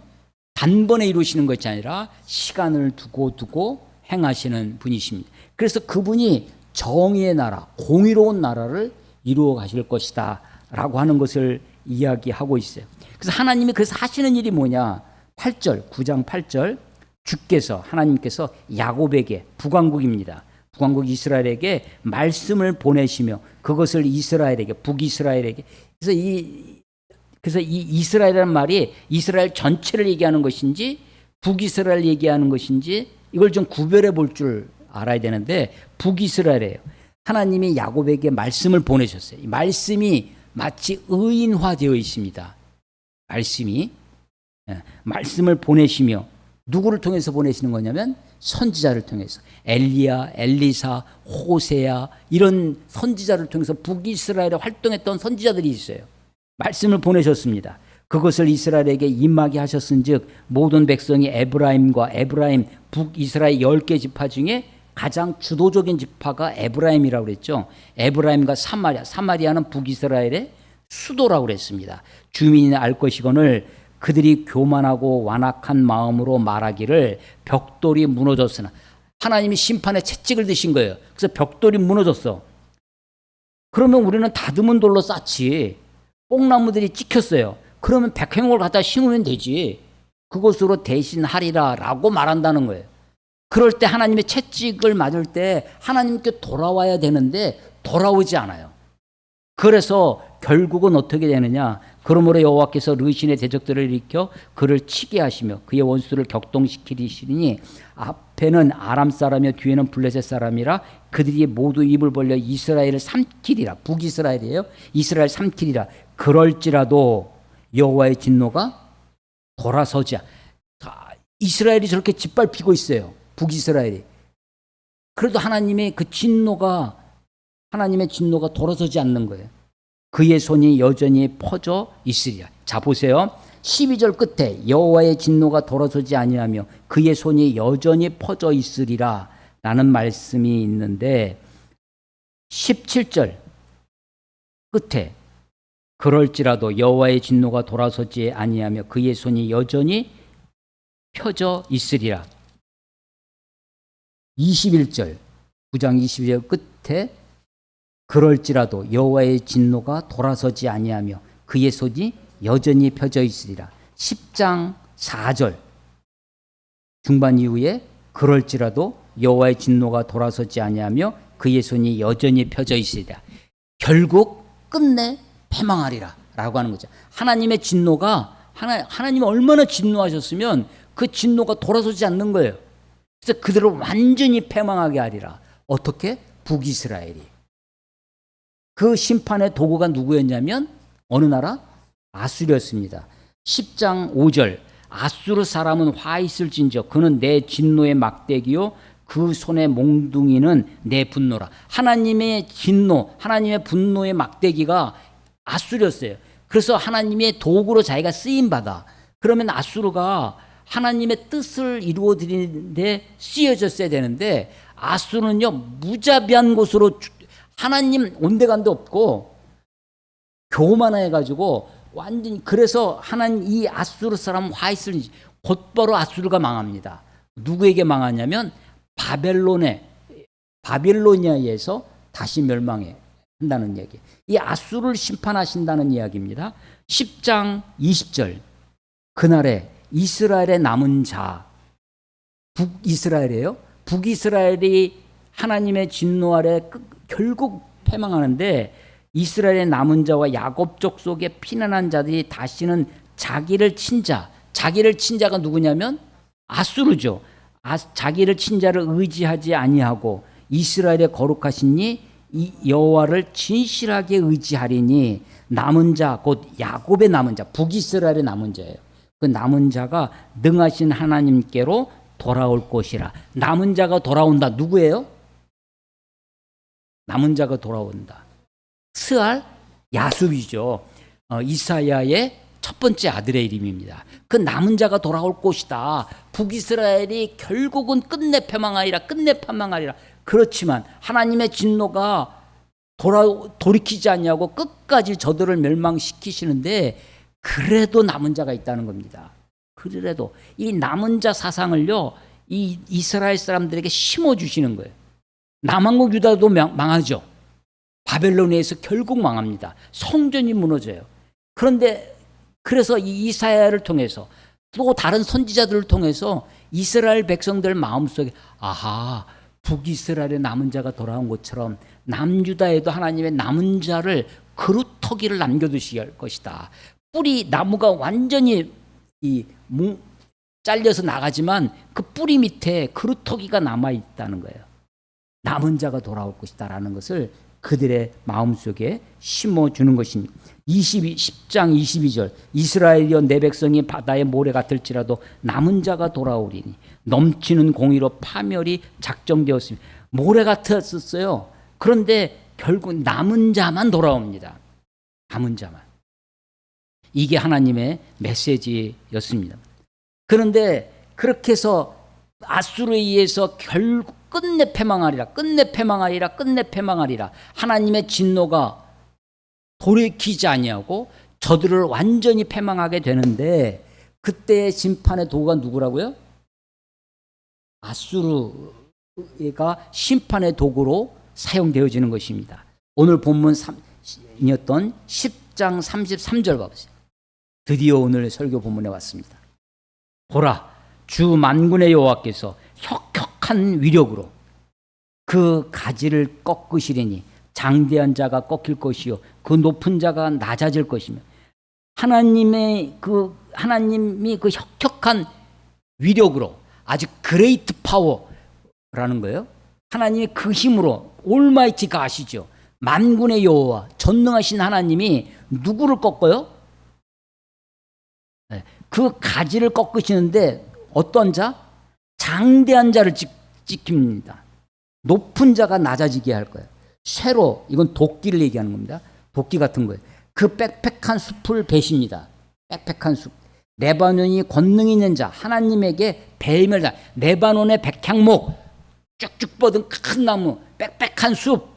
단번에 이루시는 것이 아니라 시간을 두고 행하시는 분이십니다. 그래서 그분이 정의의 나라, 공의로운 나라를 이루어 가실 것이다 라고 하는 것을 이야기하고 있어요. 그래서 하나님이 그래서 하시는 일이 뭐냐? 8절, 9장 8절, 주께서, 하나님께서 야곱에게, 북왕국입니다. 북왕국 이스라엘에게 말씀을 보내시며 그것을 이스라엘에게, 북이스라엘에게. 그래서 이 이스라엘이라는 말이 이스라엘 전체를 얘기하는 것인지 북이스라엘 얘기하는 것인지 이걸 좀 구별해 볼 줄 알아야 되는데, 북이스라엘이에요. 하나님이 야곱에게 말씀을 보내셨어요. 이 말씀이 마치 의인화되어 있습니다. 말씀을 보내시며 누구를 통해서 보내시는 거냐면 선지자를 통해서, 엘리야, 엘리사, 호세야, 이런 선지자를 통해서 북이스라엘에 활동했던 선지자들이 있어요. 말씀을 보내셨습니다. 그것을 이스라엘에게 임하게 하셨은즉 모든 백성이 에브라임 북이스라엘 10개 지파 중에 가장 주도적인 지파가 에브라임이라고 그랬죠. 에브라임과 사마리아는 북이스라엘의 수도라고 그랬습니다. 주민이 알 것이거늘 그들이 교만하고 완악한 마음으로 말하기를 벽돌이 무너졌으나, 하나님이 심판의 채찍을 드신 거예요. 그래서 벽돌이 무너졌어. 그러면 우리는 다듬은 돌로 쌓지, 뽕나무들이 찍혔어요. 그러면 백향목을 갖다 심으면 되지, 그것으로 대신하리라 라고 말한다는 거예요. 그럴 때 하나님의 채찍을 맞을 때 하나님께 돌아와야 되는데 돌아오지 않아요. 그래서 결국은 어떻게 되느냐? 그러므로 여호와께서 르신의 대적들을 일으켜 그를 치게 하시며 그의 원수를 격동시키시니 앞에는 아람 사람이며 뒤에는 블레셋 사람이라 그들이 모두 입을 벌려 이스라엘을 삼키리라. 북이스라엘이에요. 이스라엘 삼키리라. 그럴지라도 여호와의 진노가 돌아서지. 이스라엘이 저렇게 짓밟히고 있어요. 북이스라엘이. 그래도 하나님의 진노가 돌아서지 않는 거예요. 그의 손이 여전히 퍼져 있으리라. 자, 보세요. 12절 끝에 여호와의 진노가 돌아서지 아니하며 그의 손이 여전히 퍼져 있으리라 라는 말씀이 있는데, 17절 끝에 그럴지라도 여호와의 진노가 돌아서지 아니하며 그의 손이 여전히 펴져 있으리라. 21절 9장 22절 끝에 그럴지라도 여호와의 진노가 돌아서지 아니하며 그의 손이 여전히 펴져 있으리라. 10장 4절 중반 이후에 그럴지라도 여호와의 진노가 돌아서지 아니하며 그의 손이 여전히 펴져 있으리라. 결국 끝내 패망하리라 라고 하는 거죠. 하나님의 진노가, 하나님이 얼마나 진노하셨으면 그 진노가 돌아서지 않는 거예요. 그래서 그들을 완전히 패망하게 하리라. 어떻게? 북이스라엘이. 그 심판의 도구가 누구였냐면 어느 나라? 아수르였습니다. 10장 5절 아수르 사람은 화 있을진저 그는 내 진노의 막대기요 그 손의 몽둥이는 내 분노라. 하나님의 진노, 하나님의 분노의 막대기가 아수르였어요. 그래서 하나님의 도구로 자기가 쓰임받아. 그러면 아수르가 하나님의 뜻을 이루어 드리는데 쓰여졌어야 되는데 아수르는요 무자비한 곳으로 하나님 온데간데 없고 교만해가지고 완전히 그래서 하나님 이 아수르 사람 화 있을 곧바로 아수르가 망합니다. 누구에게 망하냐면 바벨로니아에서 다시 멸망해 한다는 얘기. 이 아수르를 심판하신다는 이야기입니다. 10장 20절 그날에 이스라엘의 남은 자 북이스라엘이에요. 북이스라엘이 하나님의 진노 아래 결국 패망하는데 이스라엘의 남은 자와 야곱 족속의 피난한 자들이 다시는 자기를 친 자가 누구냐면 아수르죠. 자기를 친 자를 의지하지 아니하고 이스라엘의 거룩하신 이 여호와를 진실하게 의지하리니 남은 자 곧 야곱의 남은 자 북이스라엘의 남은 자예요. 그 남은 자가 능하신 하나님께로 돌아올 것이라. 남은 자가 돌아온다. 누구예요? 남은 자가 돌아온다. 스알 야숲이죠. 이사야의 첫 번째 아들의 이름입니다. 그 남은 자가 돌아올 것이다. 북이스라엘이 결국은 끝내 패망하리라. 그렇지만 하나님의 진노가 돌이키지 않냐고 끝까지 저들을 멸망시키시는데 그래도 남은 자가 있다는 겁니다. 그래도 이 남은 자 사상을요 이 이스라엘 사람들에게 심어주시는 거예요. 남한국 유다도 망하죠. 바벨론에서 결국 망합니다. 성전이 무너져요. 그런데 그래서 이 이사야를 통해서 또 다른 선지자들을 통해서 이스라엘 백성들 마음속에 아하 북이스라엘의 남은 자가 돌아온 것처럼 남유다에도 하나님의 남은 자를 그루터기를 남겨두실 것이다. 뿌리 나무가 완전히 잘려서 나가지만 그 뿌리 밑에 그루터기가 남아 있다는 거예요. 남은 자가 돌아올 것이다라는 것을 그들의 마음속에 심어주는 것입니다. 10장 22절 이스라엘이여 내 백성이 바다의 모래 같을지라도 남은 자가 돌아오리니 넘치는 공의로 파멸이 작정되었습니다. 모래 같았었어요. 그런데 결국 남은 자만 돌아옵니다. 남은 자만. 이게 하나님의 메시지였습니다. 그런데 그렇게 해서 아수르에 의해서 결국 끝내 패망하리라. 하나님의 진노가 돌이키지 아니하고 저들을 완전히 패망하게 되는데 그때의 심판의 도구가 누구라고요? 아수르가 심판의 도구로 사용되어지는 것입니다. 오늘 본문 3이었던 10장 33절 봐보세요. 드디어 오늘 설교 본문에 왔습니다. 보라, 주 만군의 여호와께서 혁혁한 위력으로 그 가지를 꺾으시리니 장대한 자가 꺾일 것이요 그 높은 자가 낮아질 것이며 하나님이 그 혁혁한 위력으로 아주 그레이트 파워라는 거예요. 하나님의 그 힘으로 올마이티가 아시죠. 만군의 여호와 전능하신 하나님이 누구를 꺾어요? 그 가지를 꺾으시는데 어떤 자? 장대한 자를 지킵니다. 높은 자가 낮아지게 할 거예요. 쇠로, 이건 도끼를 얘기하는 겁니다. 도끼 같은 거예요. 그 빽빽한 숲을 베십니다. 빽빽한 숲. 레바논이 권능 있는 자, 하나님에게 배임을 레바논의 백향목, 쭉쭉 뻗은 큰 나무, 빽빽한 숲,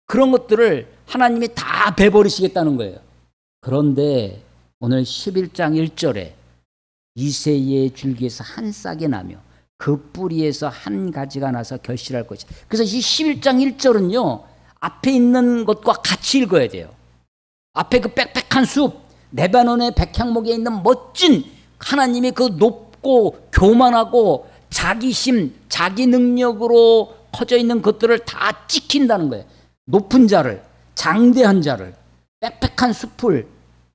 그런 것들을 하나님이 다 베버리시겠다는 거예요. 그런데 오늘 11장 1절에 이새의 줄기에서 한 싹이 나며 그 뿌리에서 한 가지가 나서 결실할 것이다. 그래서 이 11장 1절은요 앞에 있는 것과 같이 읽어야 돼요. 앞에 그 빽빽한 숲, 레바논의 백향목에 있는 멋진 하나님의 그 높고 교만하고 자기심, 자기 능력으로 커져 있는 것들을 다 찍힌다는 거예요. 높은 자를, 장대한 자를, 빽빽한 숲을,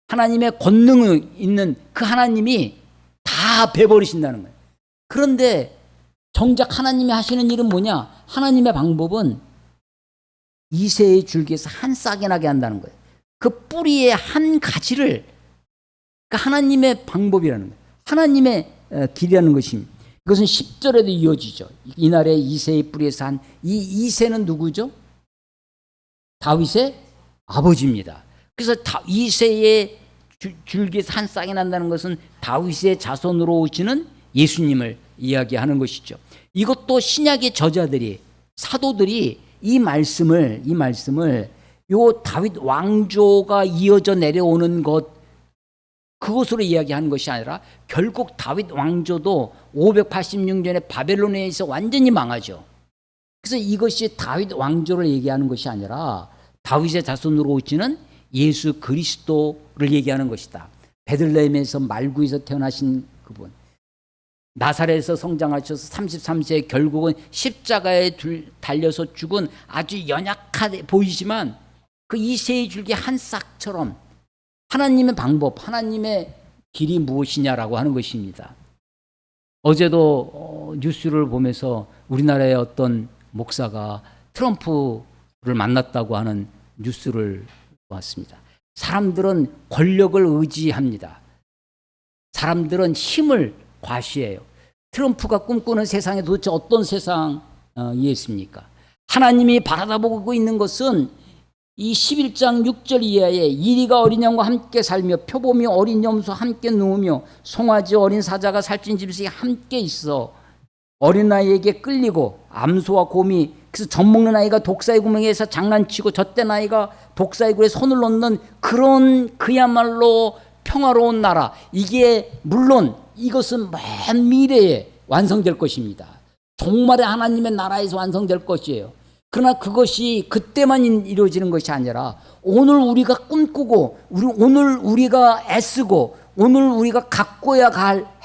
하나님의 권능이 있는 그 하나님이 다 베버리신다는 거예요. 그런데 정작 하나님이 하시는 일은 뭐냐? 하나님의 방법은 이새의 줄기에서 한 싹이 나게 한다는 거예요. 그 뿌리의 한 가지를, 그러니까 하나님의 방법이라는 거예요. 하나님의 길이라는 것입니다. 이것은 10절에도 이어지죠. 이날에 이새의 뿌리에서 한, 이 이새는 누구죠? 다윗의 아버지입니다. 그래서 이새의 줄기에서 한 싹이 난다는 것은 다윗의 자손으로 오시는 예수님을 이야기하는 것이죠. 이것도 신약의 저자들이, 사도들이 이 말씀을 요 다윗 왕조가 이어져 내려오는 것, 그것으로 이야기하는 것이 아니라 결국 다윗 왕조도 586년에 바벨론에 의해서 완전히 망하죠. 그래서 이것이 다윗 왕조를 얘기하는 것이 아니라 다윗의 자손으로 오시는 예수 그리스도를 얘기하는 것이다. 베들레헴에서 말구에서 태어나신 그분, 나사렛에서 성장하셔서 33세에 결국은 십자가에 달려서 죽은 아주 연약하게 보이지만 그 이새의 줄기 한 싹처럼 하나님의 방법, 하나님의 길이 무엇이냐라고 하는 것입니다. 어제도 뉴스를 보면서 우리나라의 어떤 목사가 트럼프를 만났다고 하는 뉴스를 보았습니다. 사람들은 권력을 의지합니다. 사람들은 힘을 과시해요. 트럼프가 꿈꾸는 세상에 도대체 어떤 세상이었습니까? 하나님이 바라보고 있는 것은 이 11장 6절 이하에 이리가 어린 양과 함께 살며 표범이 어린 염소 함께 누우며 송아지 어린 사자가 살찐 짐승이 함께 있어 어린 아이에게 끌리고 암소와 곰이, 그래서 젖먹는 아이가 독사의 구멍에서 장난치고 젖된 아이가 독사의 굴에 손을 놓는 그런 그야말로 평화로운 나라. 이게 물론 이것은 먼 미래에 완성될 것입니다. 종말의 하나님의 나라에서 완성될 것이에요. 그러나 그것이 그때만 이루어지는 것이 아니라 오늘 우리가 꿈꾸고 오늘 우리가 애쓰고 오늘 우리가 갖고야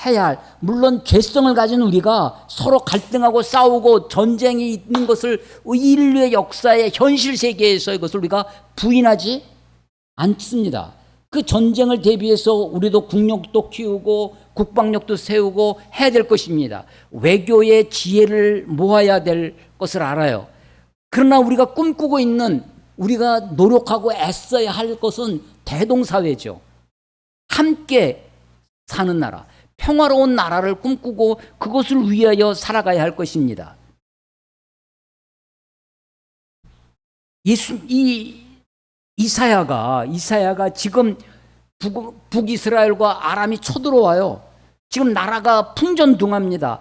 해야 할, 물론 죄성을 가진 우리가 서로 갈등하고 싸우고 전쟁이 있는 것을 인류의 역사의 현실 세계에서 이것을 우리가 부인하지 않습니다. 그 전쟁을 대비해서 우리도 국력도 키우고 국방력도 세우고 해야 될 것입니다. 외교의 지혜를 모아야 될 것을 알아요. 그러나 우리가 꿈꾸고 있는, 우리가 노력하고 애써야 할 것은 대동사회죠. 함께 사는 나라, 평화로운 나라를 꿈꾸고 그것을 위하여 살아가야 할 것입니다. 이사야가 지금 북이스라엘과 아람이 쳐들어와요. 지금 나라가 풍전등화입니다.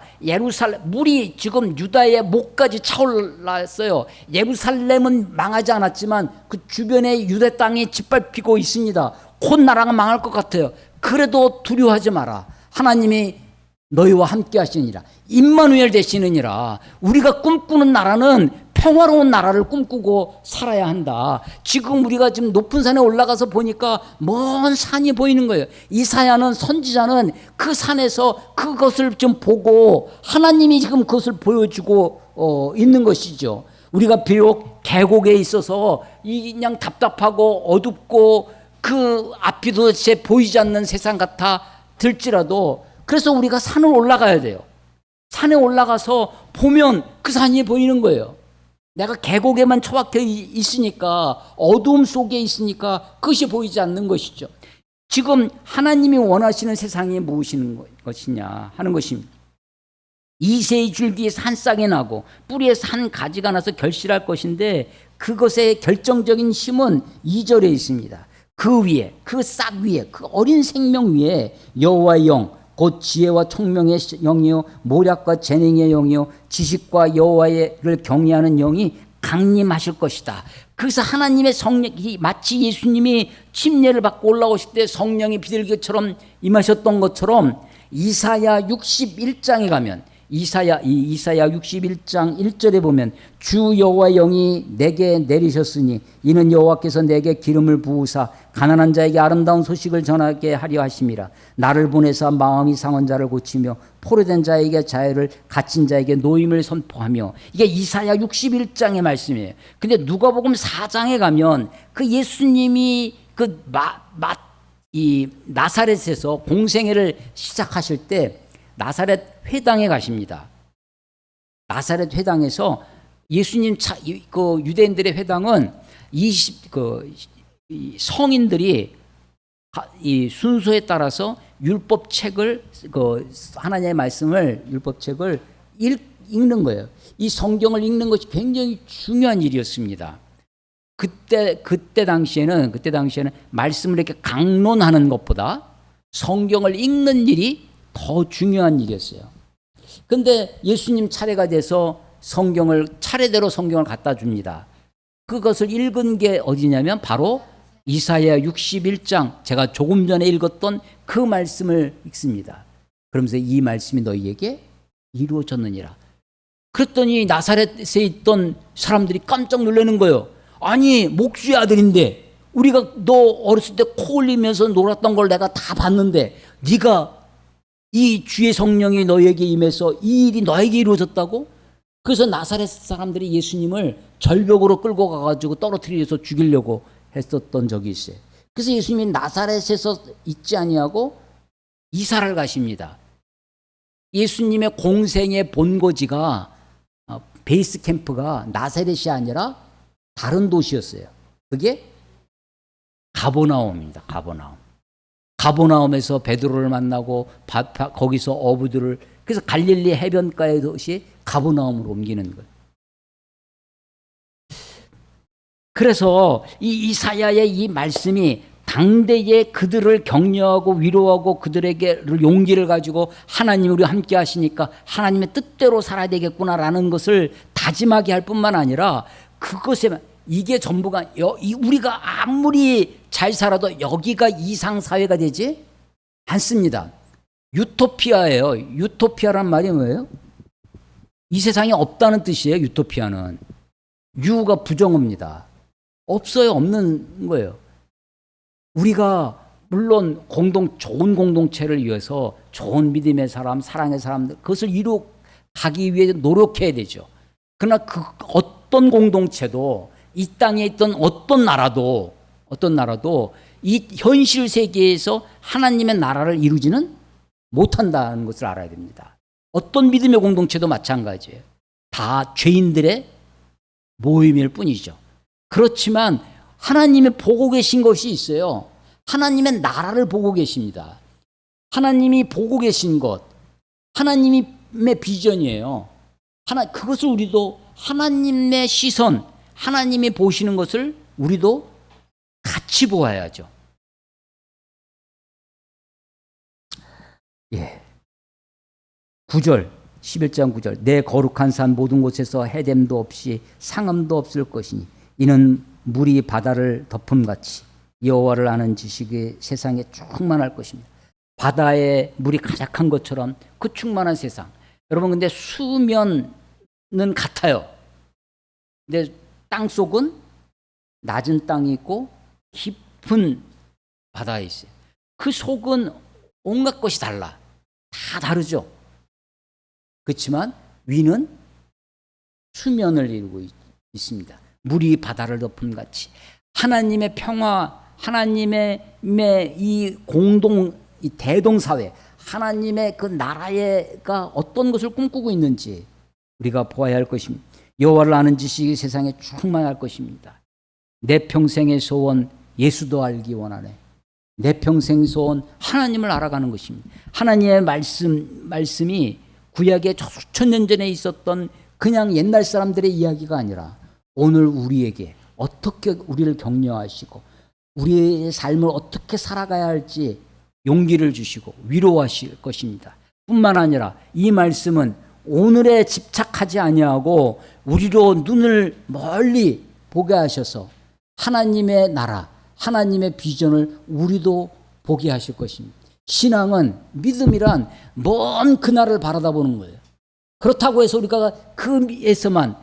물이 지금 유다의 목까지 차올랐어요. 예루살렘은 망하지 않았지만 그 주변에 유대 땅이 짓밟히고 있습니다. 곧 나라가 망할 것 같아요. 그래도 두려워하지 마라. 하나님이 너희와 함께 하시느니라. 임마누엘 되시느니라. 우리가 꿈꾸는 나라는 평화로운 나라를 꿈꾸고 살아야 한다. 지금 우리가 지금 높은 산에 올라가서 보니까 먼 산이 보이는 거예요. 이사야는, 선지자는 그 산에서 그것을 좀 보고 하나님이 지금 그것을 보여주고 있는 것이죠. 우리가 비록 계곡에 있어서 그냥 답답하고 어둡고 그 앞이 도대체 보이지 않는 세상 같아 들지라도, 그래서 우리가 산을 올라가야 돼요. 산에 올라가서 보면 그 산이 보이는 거예요. 내가 계곡에만 처박혀 있으니까, 어두움 속에 있으니까 그것이 보이지 않는 것이죠. 지금 하나님이 원하시는 세상이 무엇이냐 하는 것입니다. 이새의 줄기에서 한 싹이 나고 뿌리에서 한 가지가 나서 결실할 것인데, 그것의 결정적인 힘은 2절에 있습니다. 그 위에, 그 싹 위에, 그 어린 생명 위에 여호와의 영, 곧 지혜와 총명의 영이요 모략과 재능의 영이요 지식과 여호와를 경외하는 영이 강림하실 것이다. 그래서 하나님의 성령이, 마치 예수님이 침례를 받고 올라오실 때 성령이 비둘기처럼 임하셨던 것처럼, 이사야 61장에 가면, 이사야 61장 1절에 보면 주 여호와의 영이 내게 내리셨으니 이는 여호와께서 내게 기름을 부으사 가난한 자에게 아름다운 소식을 전하게 하려 하심이라. 나를 보내사 마음이 상한 자를 고치며 포로된 자에게 자유를, 갇힌 자에게 노임을 선포하며. 이게 이사야 61장의 말씀이에요. 근데 누가복음 4장에 가면 그 예수님이 그 나사렛에서 공생애를 시작하실 때 나사렛 회당에 가십니다. 나사렛 회당에서 예수님 그 유대인들의 회당은 이 성인들이 이 순서에 따라서 율법책을 하나님의 말씀을 율법책을 읽는 거예요. 이 성경을 읽는 것이 굉장히 중요한 일이었습니다. 그때 당시에는 말씀을 이렇게 강론하는 것보다 성경을 읽는 일이 더 중요한 일이었어요. 근데 예수님 차례가 돼서 차례대로 성경을 갖다 줍니다. 그것을 읽은 게 어디냐면 바로 이사야 61장, 제가 조금 전에 읽었던 그 말씀을 읽습니다. 그러면서 이 말씀이 너희에게 이루어졌느니라. 그랬더니 나사렛에 있던 사람들이 깜짝 놀라는 거예요. 아니, 목수의 아들인데 우리가 너 어렸을 때 코 흘리면서 놀았던 걸 내가 다 봤는데 네가 이 주의 성령이 너에게 임해서 이 일이 너에게 이루어졌다고? 그래서 나사렛 사람들이 예수님을 절벽으로 끌고 가가지고 떨어뜨려서 죽이려고 했었던 적이 있어요. 그래서 예수님이 나사렛에서 있지 아니하고 이사를 가십니다. 예수님의 공생의 본거지가 베이스 캠프가 나사렛이 아니라 다른 도시였어요. 그게 가버나움입니다. 가버나움에서 베드로를 만나고 거기서 어부들을, 그래서 갈릴리 해변가의 도시 가버나움으로 옮기는 거예요. 그래서 이 이사야의 이 말씀이 당대에 그들을 격려하고 위로하고 그들에게 용기를 가지고 하나님 우리와 함께 하시니까 하나님의 뜻대로 살아야 되겠구나라는 것을 다짐하게 할 뿐만 아니라 그것에 이게 전부가 우리가 아무리 잘 살아도 여기가 이상사회가 되지 않습니다. 유토피아예요. 유토피아란 말이 뭐예요? 이 세상에 없다는 뜻이에요. 유토피아는 유가 부정어입니다. 없어요. 없는 거예요. 우리가 물론 좋은 공동체를 위해서 좋은 믿음의 사람, 사랑의 사람들 그것을 이루어 가기 위해 노력해야 되죠. 그러나 어떤 공동체도 이 땅에 있던 어떤 나라도 이 현실 세계에서 하나님의 나라를 이루지는 못한다는 것을 알아야 됩니다. 어떤 믿음의 공동체도 마찬가지예요. 다 죄인들의 모임일 뿐이죠. 그렇지만 하나님이 보고 계신 것이 있어요. 하나님의 나라를 보고 계십니다. 하나님이 보고 계신 것, 하나님의 비전이에요. 그것을 우리도 하나님의 시선, 하나님이 보시는 것을 우리도 같이 보아야죠. 예. 9절, 11장 9절. 내 거룩한 산 모든 곳에서 해됨도 없이 상함도 없을 것이니 이는 물이 바다를 덮음같이 여호와를 아는 지식이 세상에 충만할 것입니다. 바다에 물이 가득한 것처럼 그 충만한 세상. 여러분 근데 수면은 같아요. 근데 땅 속은 낮은 땅이 있고 깊은 바다에 있어요. 그 속은 온갖 것이 달라. 다 다르죠. 그렇지만 위는 수면을 이루고 있습니다. 물이 바다를 덮음같이 하나님의 평화, 하나님의 이 이 대동사회, 하나님의 그 나라가 어떤 것을 꿈꾸고 있는지 우리가 보아야 할 것입니다. 여호와를 아는 지식이 세상에 충만할 것입니다. 내 평생의 소원 예수도 알기 원하네. 내 평생 소원 하나님을 알아가는 것입니다. 하나님의 말씀이 구약에 수천 년 전에 있었던 그냥 옛날 사람들의 이야기가 아니라 오늘 우리에게 어떻게 우리를 격려하시고 우리의 삶을 어떻게 살아가야 할지 용기를 주시고 위로하실 것입니다. 뿐만 아니라 이 말씀은 오늘에 집착하지 아니하고 우리로 눈을 멀리 보게 하셔서 하나님의 나라, 하나님의 비전을 우리도 보게 하실 것입니다. 신앙은 믿음이란 먼 그날을 바라다보는 거예요. 그렇다고 해서 우리가 그에서만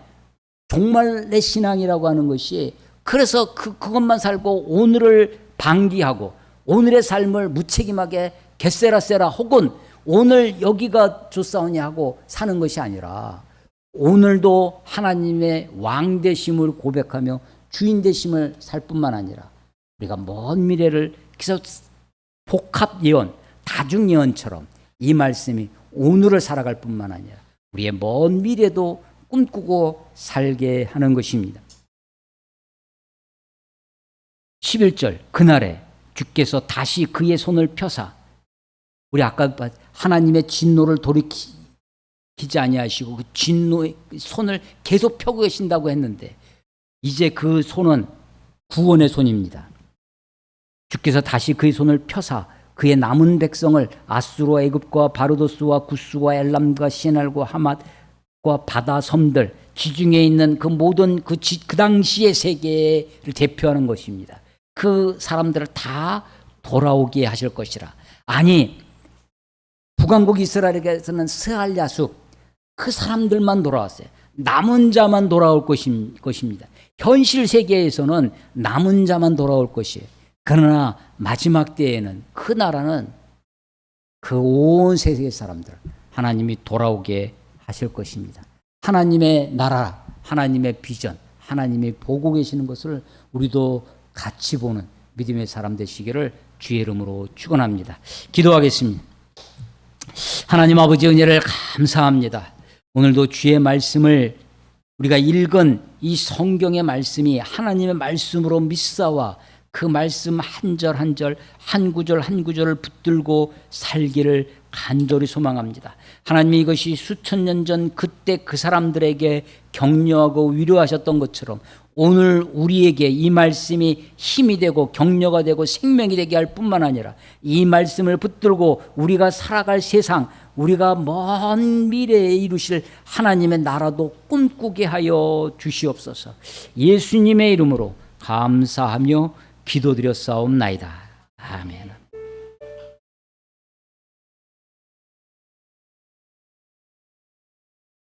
종말의 신앙이라고 하는 것이 그래서 그것만 살고 오늘을 방기하고 오늘의 삶을 무책임하게 겟세라세라 혹은 오늘 여기가 좋사오니 하고 사는 것이 아니라 오늘도 하나님의 왕 되심을 고백하며 주인 되심을 살 뿐만 아니라 우리가 먼 미래를 그래서 복합 예언, 다중 예언처럼 이 말씀이 오늘을 살아갈 뿐만 아니라 우리의 먼 미래도 꿈꾸고 살게 하는 것입니다. 11절 그날에 주께서 다시 그의 손을 펴사, 우리 아까 하나님의 진노를 돌이키지 아니하시고 그 진노의 손을 계속 펴고 계신다고 했는데 이제 그 손은 구원의 손입니다. 주께서 다시 그의 손을 펴사 그의 남은 백성을 아수르와 애굽과 바르도스와 구스와 엘람과 시날과 하맛과 바다 섬들, 지중해에 있는 그 모든 그 당시의 세계를 대표하는 것입니다. 그 사람들을 다 돌아오게 하실 것이라. 아니, 북왕국 이스라엘에게서는 스알 야숲 그 사람들만 돌아왔어요. 남은 자만 돌아올 것입니다. 현실 세계에서는 남은 자만 돌아올 것이에요. 그러나 마지막 때에는 그 나라는 그 온 세계 사람들 하나님이 돌아오게 하실 것입니다. 하나님의 나라, 하나님의 비전, 하나님이 보고 계시는 것을 우리도 같이 보는 믿음의 사람 되시기를 주의 이름으로 축원합니다. 기도하겠습니다. 하나님 아버지 은혜를 감사합니다. 오늘도 주의 말씀을 우리가 읽은 이 성경의 말씀이 하나님의 말씀으로 믿사와 그 말씀 한 절 한 절, 한 구절 한 구절을 붙들고 살기를 간절히 소망합니다. 하나님이 이것이 수천 년 전 그때 그 사람들에게 격려하고 위로하셨던 것처럼 오늘 우리에게 이 말씀이 힘이 되고 격려가 되고 생명이 되게 할 뿐만 아니라 이 말씀을 붙들고 우리가 살아갈 세상, 우리가 먼 미래에 이루실 하나님의 나라도 꿈꾸게 하여 주시옵소서. 예수님의 이름으로 감사하며 기도드렸사옵나이다. 아멘.